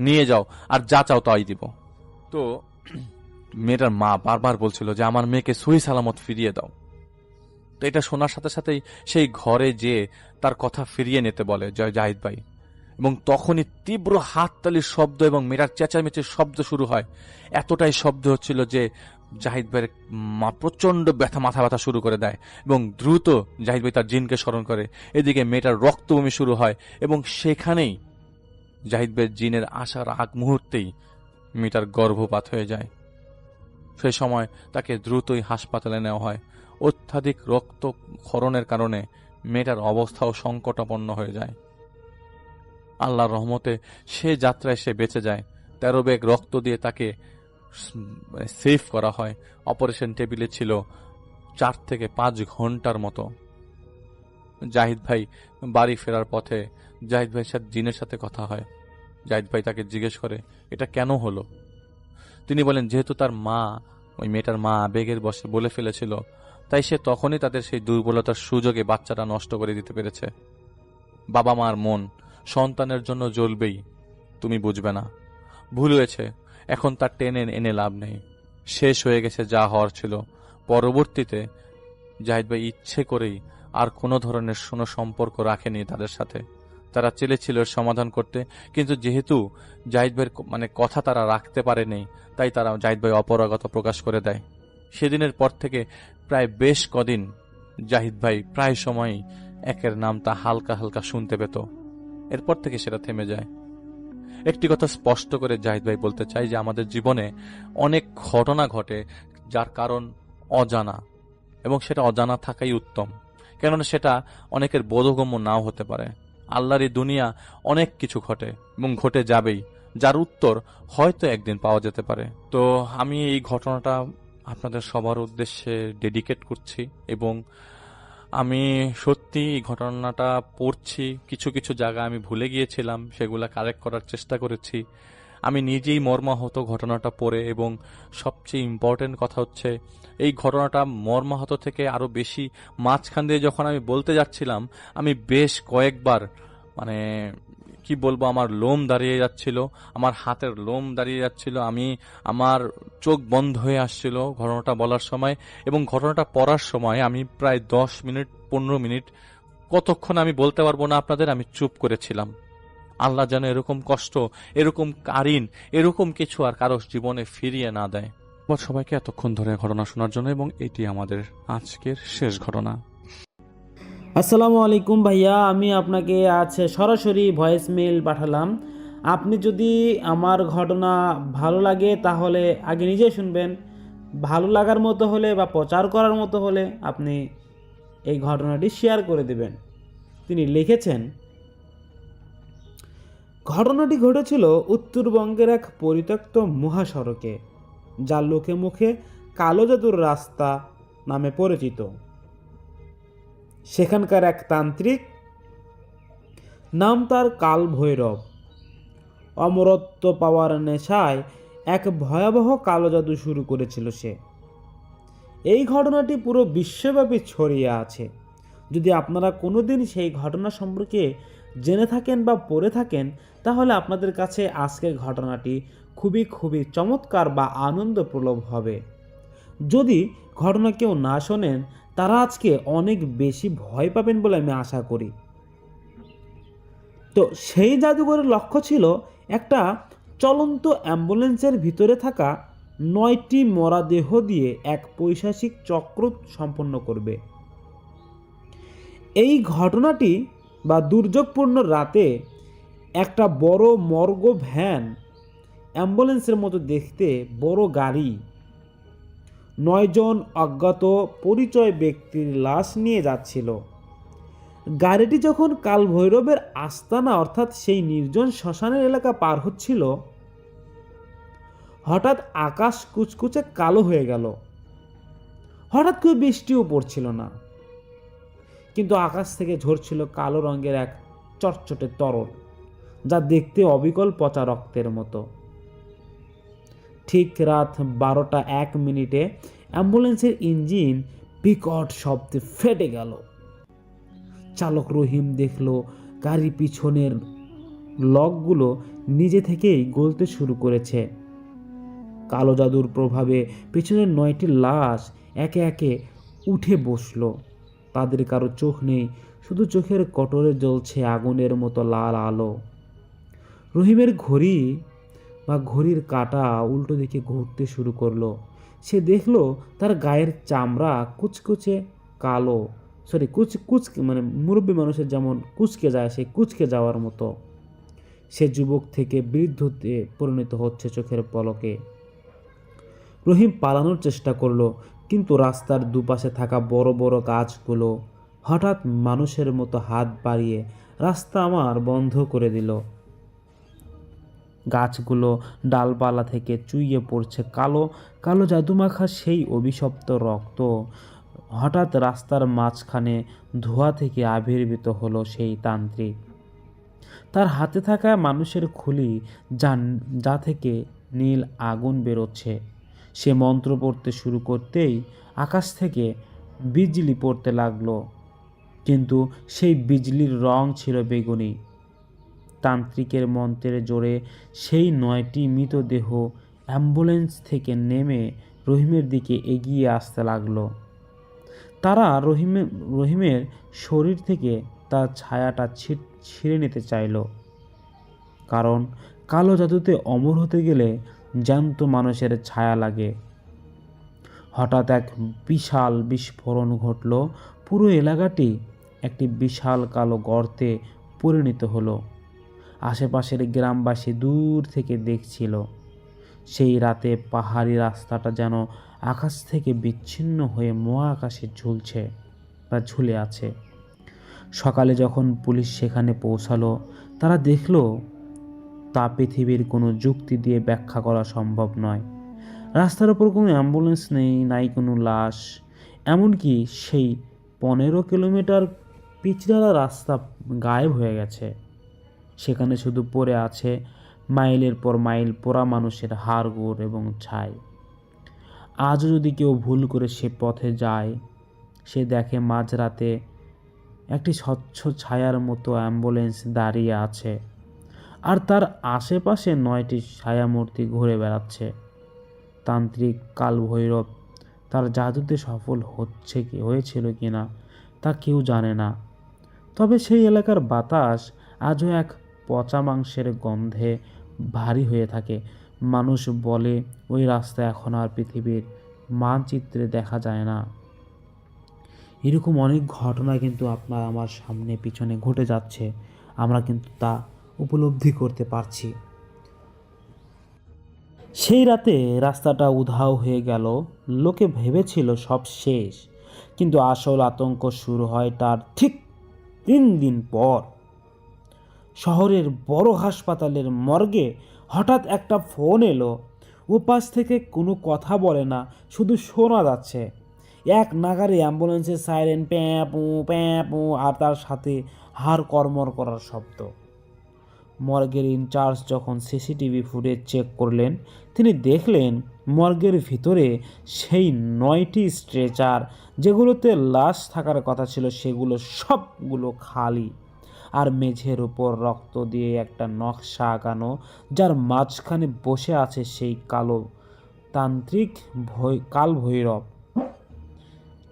নিয়ে যাও আর যা চাও তাই দিব। তো মেয়েটার মা বারবার বলছিল যে আমার মেয়েকে সহি সালামত ফিরিয়ে দাও। তো এটা শোনার সাথে সাথেই সেই ঘরে যেয়ে তার কথা ফিরিয়ে নিতে বলে জাহিদ ভাই, এবং তখনই তীব্র হাততালির শব্দ এবং মেয়েটার চেঁচামেচির শব্দ শুরু হয়। এতটাই শব্দ হচ্ছিল যে জাহিদ ভাইয়ের মা প্রচন্ড মাথা ব্যথা শুরু করে দেয় এবং দ্রুত জাহিদ ভাই তার জিনকে স্মরণ করে। এদিকে মেয়েটার রক্তবমি শুরু হয় এবং সেখানেই জাহিদ ভাইয়ের জিনের আসার আগ মুহূর্তেই মেয়েটার গর্ভপাত হয়ে যায়। সেই সময় তাকে দ্রুতই হাসপাতালে নেওয়া হয়। অত্যাধিক রক্ত ক্ষরণের কারণে মেয়েটার অবস্থাও সংকটাপন্ন হয়ে যায়। আল্লাহর রহমতে সে যাত্রায় সে বেঁচে যায়। 13 ব্যাগ রক্ত দিয়ে তাকে সেভ করা হয়। অপারেশন টেবিলে ছিল 4 থেকে 5 ঘন্টার মতো। জাহিদ ভাই বাড়ি ফেরার পথে জাহিদ ভাইয়ের সাথে জিনের সাথে কথা হয়। জাহিদ ভাই তাকে জিজ্ঞেস করে, এটা কেন হলো? তিনি বলেন যেহেতু তার মা, ওই মেয়েটার মা আবেগের বশে বলে ফেলেছিল, তাই সে তখনই তাদের সেই দুর্বলতার সুযোগে বাচ্চাটা নষ্ট করে দিতে পেরেছে। বাবা মার মন সন্তানের জন্য জ্বলবেই, তুমি বুঝবে না। ভুল হয়েছে, এখন তার টেনে এনে লাভ নেই, শেষ হয়ে গেছে যা হওয়ার ছিল। পরবর্তীতে জাহিদ ভাই ইচ্ছে করেই আর কোনো ধরনের কোনো সম্পর্ক রাখেনি তাদের সাথে। তারা চেয়েছিল এর সমাধান করতে, কিন্তু যেহেতু জাহিদ ভাইয়ের কথা তারা রাখতে পারেনি, তাই তারা জাহিদ ভাই অপরাগতা প্রকাশ করে দেয়। সেদিনের পর থেকে প্রায় বেশ কদিন জাহিদ ভাই প্রায় সময়ই একের নামটা হালকা হালকা শুনতে পেত। এরপর থেকে সেটা থেমে যায়। একটি কথা স্পষ্ট করে জাহিদ ভাই বলতে চাই যে আমাদের জীবনে অনেক ঘটনা ঘটে যার কারণ অজানা, এবং সেটা অজানা থাকাই উত্তম, কেননা সেটা অনেকের বোধগম্য নাও হতে পারে। আল্লাহর এই দুনিয়া অনেক কিছু ঘটে এবং ঘটে যাবেই, যার উত্তর হয়তো একদিন পাওয়া যেতে পারে। তো আমি এই ঘটনাটা আপনাদের সবার উদ্দেশ্যে ডেডিকেট করছি, এবং আমি সত্যি এই ঘটনাটা পড়ছি, কিছু কিছু জায়গা আমি ভুলে গিয়েছিলাম, সেগুলা কারেক্ট করার চেষ্টা করেছি। আমি নিজেই মর্মাহত ঘটনাটা পড়ে, এবং সবচেয়ে ইম্পর্টেন্ট কথা হচ্ছে এই ঘটনাটা মর্মাহত থেকে আরো বেশি মাঝখান দিয়ে যখন আমি বলতে যাচ্ছিলাম, আমি বেশ কয়েকবার কি বলবো, আমার লোম দাঁড়িয়ে যাচ্ছিল, আমার হাতের লোম দাঁড়িয়ে যাচ্ছিল, আমার চোখ বন্ধ হয়ে আসছিল ঘটনাটা বলার সময়, এবং ঘটনাটা পড়ার সময় আমি প্রায় 10 মিনিট 15 মিনিট, কতক্ষণ আমি বলতে পারবো না আপনাদের, আমি চুপ করেছিলাম। আল্লাহ যেন এরকম কষ্ট, এরকম কারিন, এরকম কিছু আর কারো জীবনে ফিরিয়ে না দেয়। সবাইকে এতক্ষণ ধরে ঘটনা শোনার জন্য, এবং এটি আমাদের আজকের শেষ ঘটনা। আসসালামু আলাইকুম ভাইয়া, আমি আপনাকে আজ সরাসরি ভয়েস মেল পাঠালাম। আপনি যদি আমার ঘটনা ভালো লাগে তাহলে আগে নিজে শুনবেন, ভালো লাগার মতো হলে বা প্রচার করার মতো হলে আপনি এই ঘটনাটি শেয়ার করে দেবেন। তিনি লিখেছেন, ঘটনাটি ঘটেছিল উত্তরবঙ্গের এক পরিত্যক্ত মহাসড়কে, যা লোকে মুখে কালো জাদুর রাস্তা নামে পরিচিত। সেখানকার এক তান্ত্রিক, নাম তার কাল ভৈরব, অমরত্ব পাওয়ার নেশায় এক ভয়াবহ কালো জাদু শুরু করেছিল সে। এই ঘটনাটি পুরো বিশ্বব্যাপী ছড়িয়ে আছে। যদি আপনারা কোনোদিন সেই ঘটনা সম্পর্কে জেনে থাকেন বা পড়ে থাকেন, তাহলে আপনাদের কাছে আজকের ঘটনাটি খুবই খুবই চমৎকার বা আনন্দপ্রলভ হবে। যদি ঘটনা কেউ না শোনেন, তারা আজকে অনেক বেশি ভয় পাবেন বলে আমি আশা করি। তো সেই জাদুঘরের লক্ষ্য ছিল একটা চলন্ত অ্যাম্বুলেন্সের ভিতরে থাকা 9টি মরা দেহ দিয়ে এক পৈশাচিক চক্র সম্পন্ন করবে। এই ঘটনাটি বা দুর্যোগপূর্ণ রাতে একটা বড় মর্গ ভ্যান, অ্যাম্বুলেন্সের মতো দেখতে বড় গাড়ি, 9 জন অজ্ঞাত পরিচয় ব্যক্তির লাশ নিয়ে যাচ্ছিল। গাড়িটি যখন কাল ভৈরবের আস্তানা অর্থাৎ সেই নির্জন শ্মশানের এলাকা পার হচ্ছিল, হঠাৎ আকাশ কুচকুচে কালো হয়ে গেল। হঠাৎ করে বৃষ্টিও পড়ছিল না, কিন্তু আকাশ থেকে ঝরছিল কালো রঙের এক চটচটে তরল, যা দেখতে অবিকল পচা রক্তের মতো। ঠিক রাত 12টা 1 মিনিটে অ্যাম্বুলেন্সের ইঞ্জিন বিকট শব্দে ফেটে গেল। চালক রহিম দেখল গাড়ির পিছনের লকগুলো নিজে থেকেই গলতে শুরু করেছে। কালো জাদুর প্রভাবে পিছনের 9টি লাশ একে একে উঠে বসল। তাদের কারো চোখ নেই, শুধু চোখের কটরে জ্বলছে আগুনের মতো লাল আলো। রহিমের ঘড়ির কাঁটা উল্টো দিকে ঘুরতে শুরু করলো। সে দেখলো তার গায়ের চামড়া কুচকুচে কালো, মুরব্বী মানুষের যেমন কুচকে যায়, সেই কুচকে যাওয়ার মতো। সে যুবক থেকে বৃদ্ধতে পরিণত হচ্ছে চোখের পলকে। রহিম পালানোর চেষ্টা করলো, কিন্তু রাস্তার দুপাশে থাকা বড় বড় গাছগুলো হঠাৎ মানুষের মতো হাত বাড়িয়ে রাস্তা আমার বন্ধ করে দিল। গাছগুলো ডালপালা থেকে চুইয়ে পড়ছে কালো কালো জাদুমাখা সেই অভিশপ্ত রক্ত। হঠাৎ রাস্তার মাঝখানে ধোঁয়া থেকে আবির্ভূত হলো সেই তান্ত্রিক। তার হাতে থাকা মানুষের খুলি যা থেকে নীল আগুন বেরোচ্ছে। সে মন্ত্র পড়তে শুরু করতেই আকাশ থেকে বিজলি পড়তে লাগলো, কিন্তু সেই বিজলির রং ছিল বেগুনি। তান্ত্রিকের মন্ত্রের জোরে সেই 9টি মৃতদেহ অ্যাম্বুলেন্স থেকে নেমে রহিমের দিকে এগিয়ে আসতে লাগলো। তারা রহিমের শরীর থেকে তার ছায়াটা ছিঁড়ে নিতে চাইল, কারণ কালো জাদুতে অমর হতে গেলে জ্যান্ত মানুষের ছায়া লাগে। হঠাৎ এক বিশাল বিস্ফোরণ ঘটল। পুরো এলাকাটি একটি বিশাল কালো গর্তে পরিণত হলো। আশেপাশের গ্রামবাসী দূর থেকে দেখছিল। সেই রাতে পাহাড়ি রাস্তাটা যেন আকাশ থেকে বিচ্ছিন্ন হয়ে মহাকাশে ঝুলে আছে। সকালে যখন পুলিশ সেখানে পৌঁছালো, তারা দেখল তা পৃথিবীর কোনো যুক্তি দিয়ে ব্যাখ্যা করা সম্ভব নয়। রাস্তার ওপর কোনো অ্যাম্বুলেন্স নেই, নাই কোনো লাশ। এমনকি সেই 15 কিলোমিটার পিচঢালা রাস্তা গায়েব হয়ে গেছে। সেখানে শুধু পড়ে আছে মাইলের পর মাইল পোড়া মানুষের হাড়গোড় এবং ছাই। আজও যদি কেউ ভুল করে সে পথে যায়, সে দেখে মাঝরাতে একটি স্বচ্ছ ছায়ার মতো অ্যাম্বুলেন্স দাঁড়িয়ে আছে, আর তার আশেপাশে 9টি ছায়ামূর্তি ঘুরে বেড়াচ্ছে। তান্ত্রিক কালভৈরব তার জাদুতে সফল হয়েছিল কিনা তা কেউ জানে না। তবে সেই এলাকার বাতাস আজও এক পচা মাংসের গন্ধে ভারী হয়ে থাকে। মানুষ বলে ওই রাস্তা এখন আর পৃথিবীর মানচিত্রে দেখা যায় না। এরকম অনেক ঘটনা কিন্তু আপনার আমার সামনে পিছনে ঘটে যাচ্ছে, আমরা কিন্তু তা উপলব্ধি করতে পারছি। সেই রাতে রাস্তাটা উধাও হয়ে গেল। লোকে ভেবেছিল সব শেষ, কিন্তু আসল আতঙ্ক শুরু হয় তার ঠিক 3 দিন পর। শহরের বড় হাসপাতালের মর্গে হঠাৎ একটা ফোন এলো। ওপাশ থেকে কোনো কথা বলে না, শুধু শোনা যাচ্ছে এক নাগারে অ্যাম্বুলেন্সের সাইরেন প্যাঁপু প্যাঁপু, আর তার সাথে হাড় কর্মর করার শব্দ। মর্গের ইনচার্জ যখন সিসিটিভি ফুটেজ চেক করলেন, তিনি দেখলেন মর্গের ভিতরে সেই 9টি স্ট্রেচার যেগুলোতে লাশ থাকার কথা ছিল সেগুলো সবগুলো খালি, আর মেঝের উপর রক্ত দিয়ে একটা নকশা আঁকানো, যার মাঝখানে বসে আছে সেই কালো তান্ত্রিক কালভৈরব।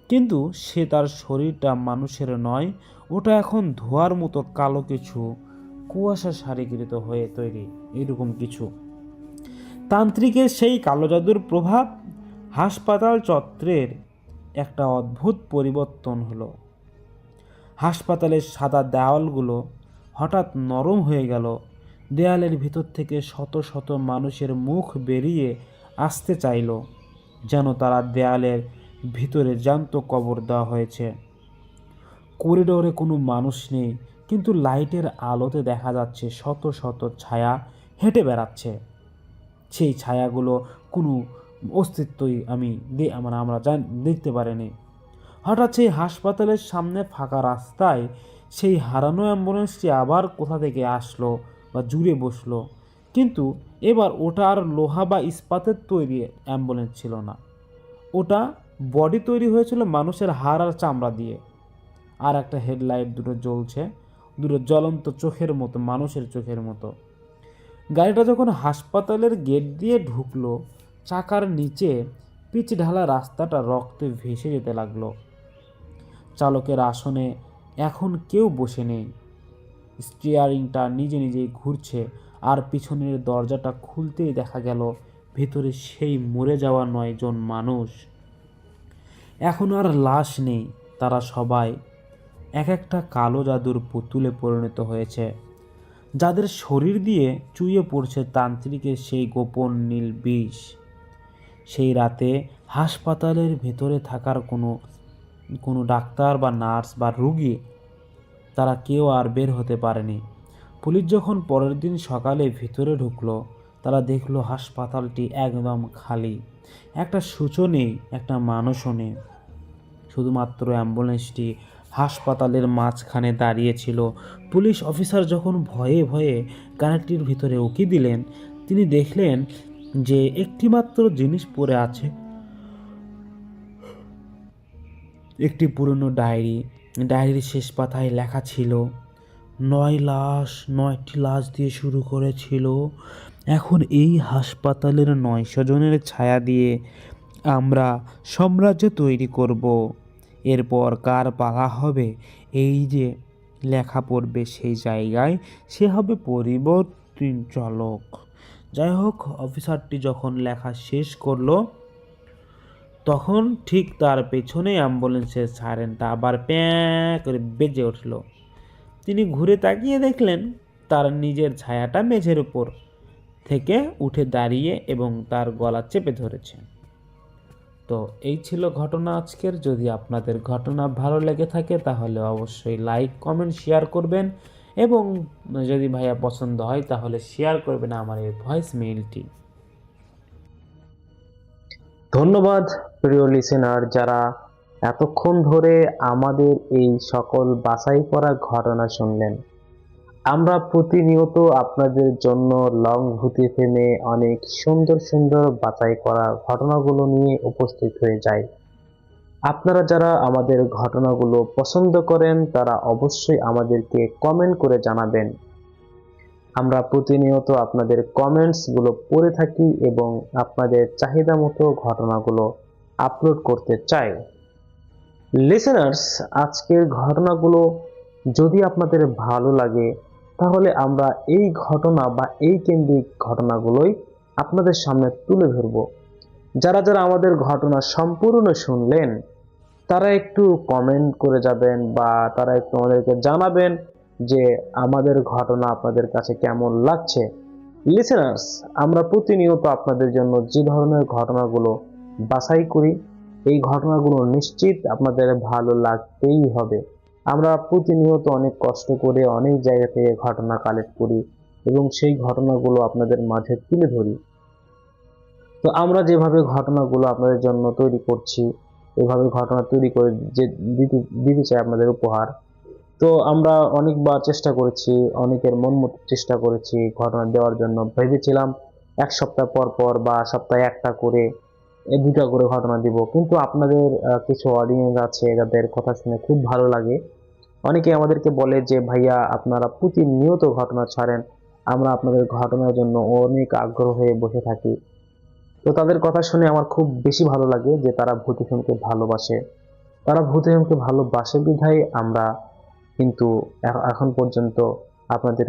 কিন্তু সে তার শরীরটা মানুষের নয়, ওটা এখন ধোঁয়ার মতো কালো কিছু, কুয়াশা সারিকৃত হয়ে তৈরি, এরকম কিছু। তান্ত্রিকের সেই কালো জাদুর প্রভাব হাসপাতাল চত্বরের একটা অদ্ভুত পরিবর্তন হলো। হাসপাতালের সাদা দেওয়ালগুলো হঠাৎ নরম হয়ে গেল। দেয়ালের ভিতর থেকে শত শত মানুষের মুখ বেরিয়ে আসতে চাইল, যেন তারা দেয়ালের ভিতরে জ্যান্ত কবর দেওয়া হয়েছে। করিডোরে কোনো মানুষ নেই, কিন্তু লাইটের আলোতে দেখা যাচ্ছে শত শত ছায়া হেঁটে বেড়াচ্ছে। সেই ছায়াগুলো কোনো অস্তিত্বই আমরা দেখতে পারিনি। হঠাৎ সেই হাসপাতালের সামনে ফাঁকা রাস্তায় সেই হারানো অ্যাম্বুলেন্সটি আবার কোথা থেকে আসলো বা জুড়ে বসলো, কিন্তু এবার ওটা আর লোহা বা ইস্পাতের তৈরি অ্যাম্বুলেন্স ছিল না। ওটা বডি তৈরি হয়েছিল মানুষের হাড় আর চামড়া দিয়ে। আর একটা হেডলাইট দুটো জ্বলছে, দুটো জ্বলন্ত চোখের মতো, মানুষের চোখের মতো। গাড়িটা যখন হাসপাতালের গেট দিয়ে ঢুকলো, চাকার নিচে পিচ ঢালা রাস্তাটা রক্তে ভেসে যেতে লাগলো। চালকের আসনে এখন কেউ বসে নেই। স্টিয়ারিংটা নিজে নিজেই ঘুরছে, আর পিছনের দরজাটা খুলতেই দেখা গেল ভেতরে সেই মরে যাওয়া 9 জন মানুষ। এখন আর লাশ নেই, তারা সবাই এক একটা কালো জাদুর পুতুলে পরিণত হয়েছে, যাদের শরীর দিয়ে চুইয়ে পড়ছে তান্ত্রিকের সেই গোপন নীল বিষ। সেই রাতে হাসপাতালের ভেতরে থাকার কোনো ডাক্তার বা নার্স বা রোগী, তারা কেউ আর বের হতে পারেনি। পুলিশ যখন পরের দিন সকালে ভিতরে ঢুকলো, তারা দেখলো হাসপাতালটি একদম খালি। একটা সূচো নেই, একটা মানুষও নেই। শুধুমাত্র অ্যাম্বুলেন্সটি হাসপাতালের মাঝখানে দাঁড়িয়েছিল। পুলিশ অফিসার যখন ভয়ে ভয়ে গাড়িটির ভিতরে উকি দিলেন, তিনি দেখলেন যে একটিমাত্র জিনিস পড়ে আছে, একটি পুরনো ডায়েরি। ডায়েরির শেষ পাতায় লেখা ছিল 9টি লাশ দিয়ে শুরু করেছিল। এখন এই হাসপাতালের 900 জনের ছায়া দিয়ে আমরা সাম্রাজ্য তৈরি করব। এরপর কার পালা হবে, এই যে লেখা পড়বে সেই জায়গায়, সে হবে পরিবর্তন চালক। যাই হোক, অফিসারটি যখন লেখা শেষ করলো, তখন ঠিক তার পেছনে অ্যাম্বুলেন্সের সাইরেনটা আবার প্যাঁ করে বেজে উঠল। তিনি ঘুরে তাকিয়ে দেখলেন তার নিজের ছায়াটা মেঝের উপর থেকে উঠে দাঁড়িয়ে এবং তার গলা চেপে ধরেছে। তো এই ছিল ঘটনা আজকের। যদি আপনাদের ঘটনা ভালো লেগে থাকে তাহলে অবশ্যই লাইক, কমেন্ট, শেয়ার করবেন এবং যদি ভাইয়া পছন্দ হয় তাহলে শেয়ার করবেন আমার এই ভয়েস মেইলটি। ধন্যবাদ প্রিয় লিসেনার, যারা এতক্ষণ ধরে আমাদের এই সকল বাছাই করা ঘটনা শুনলেন। আমরা প্রতিনিয়ত আপনাদের জন্য লং ভূতি ফেমে অনেক সুন্দর সুন্দর বাছাই করা ঘটনাগুলো নিয়ে উপস্থিত হয়ে যাই। আপনারা যারা আমাদের ঘটনাগুলো পছন্দ করেন তারা অবশ্যই আমাদেরকে কমেন্ট করে জানাবেন। আমরা প্রতিনিয়ত আপনাদের কমেন্টসগুলো পড়ে থাকি এবং আপনাদের চাহিদা মতো ঘটনাগুলো আপলোড করতে চাই। লিসেনার্স, আজকের ঘটনাগুলো যদি আপনাদের ভালো লাগে তাহলে আমরা এই ঘটনা বা এই কেন্দ্রিক ঘটনাগুলোই আপনাদের সামনে তুলে ধরব। যারা যারা আমাদের ঘটনা সম্পূর্ণ শুনলেন তারা একটু কমেন্ট করে যাবেন বা তারা একটু আমাদেরকে জানাবেন যে আমাদের ঘটনা আপনাদের কাছে কেমন লাগছে। লিসেনার্স, আমরা প্রতিনিয়ত আপনাদের জন্য যে ধরনের ঘটনাগুলো বাছাই করি এই ঘটনাগুলো নিশ্চিত আপনাদের ভালো লাগতেই হবে। আমরা প্রতিনিয়ত অনেক কষ্ট করে অনেক জায়গা থেকে ঘটনা কালেক্ট করি এবং সেই ঘটনাগুলো আপনাদের মাঝে তুলে ধরি। তো আমরা যেভাবে ঘটনাগুলো আপনাদের জন্য তৈরি করছি, এভাবে ঘটনা তৈরি করে যে দিতে চাই আপনাদের উপহার। তো আমরা অনেকবার চেষ্টা করেছি, অনেকের মন মতো চেষ্টা করেছি ঘটনা দেওয়ার জন্য। ভেবেছিলাম এক সপ্তাহ পর পর বা সপ্তাহে একটা করে দুটা করে ঘটনা দিব, কিন্তু আপনাদের কিছু অডিয়েন্স আছে যাদের কথা শুনে খুব ভালো লাগে। অনেকে আমাদেরকে বলে যে ভাইয়া আপনারা প্রতিনিয়ত ঘটনা ছাড়েন, আমরা আপনাদের ঘটনার জন্য অনেক আগ্রহ হয়ে বসে থাকি। তো তাদের কথা শুনে আমার খুব বেশি ভালো লাগে যে তারা ভূতি ফিল্মকে ভালোবাসে। তারা ভূতি ফিল্মকে ভালোবাসে বিধায় আমরা কিন্তু এখন পর্যন্ত আপনাদের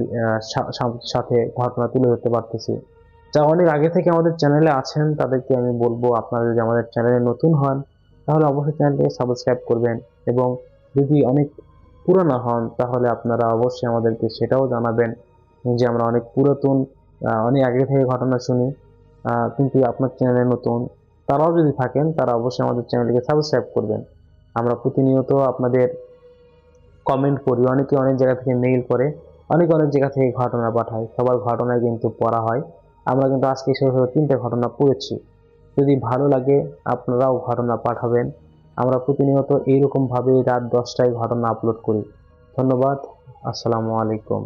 সাথে ঘটনা তুলে ধরতে পারতেছি। যা অনেক আগে থেকে আমাদের চ্যানেলে আছেন তাদেরকে আমি বলবো, আপনারা যদি আমাদের চ্যানেলে নতুন হন তাহলে অবশ্যই চ্যানেলটিকে সাবস্ক্রাইব করবেন এবং যদি অনেক পুরনো হন তাহলে আপনারা অবশ্যই আমাদেরকে সেটাও জানাবেন যে আমরা অনেক পুরাতন, অনেক আগে থেকে ঘটনা শুনি কিন্তু আপনার চ্যানেলে নতুন। তারাও যদি থাকেন তারা অবশ্যই আমাদের চ্যানেলটিকে সাবস্ক্রাইব করবেন। আমরা প্রতিনিয়ত আপনাদের কমেন্ট করি, অনেকে অনেক জায়গা থেকে মেইল করে, অনেকে অনেক জায়গা থেকে ঘটনা পাঠায়, সবার ঘটনায় কিন্তু পড়া হয়। আমরা কিন্তু আজকে 3টে ঘটনা পড়েছি। যদি ভালো লাগে আপনারাও ঘটনা পাঠাবেন। আমরা প্রতিনিয়ত এইরকমভাবে রাত 10টায় ঘটনা আপলোড করি। ধন্যবাদ, আসসালামু আলাইকুম।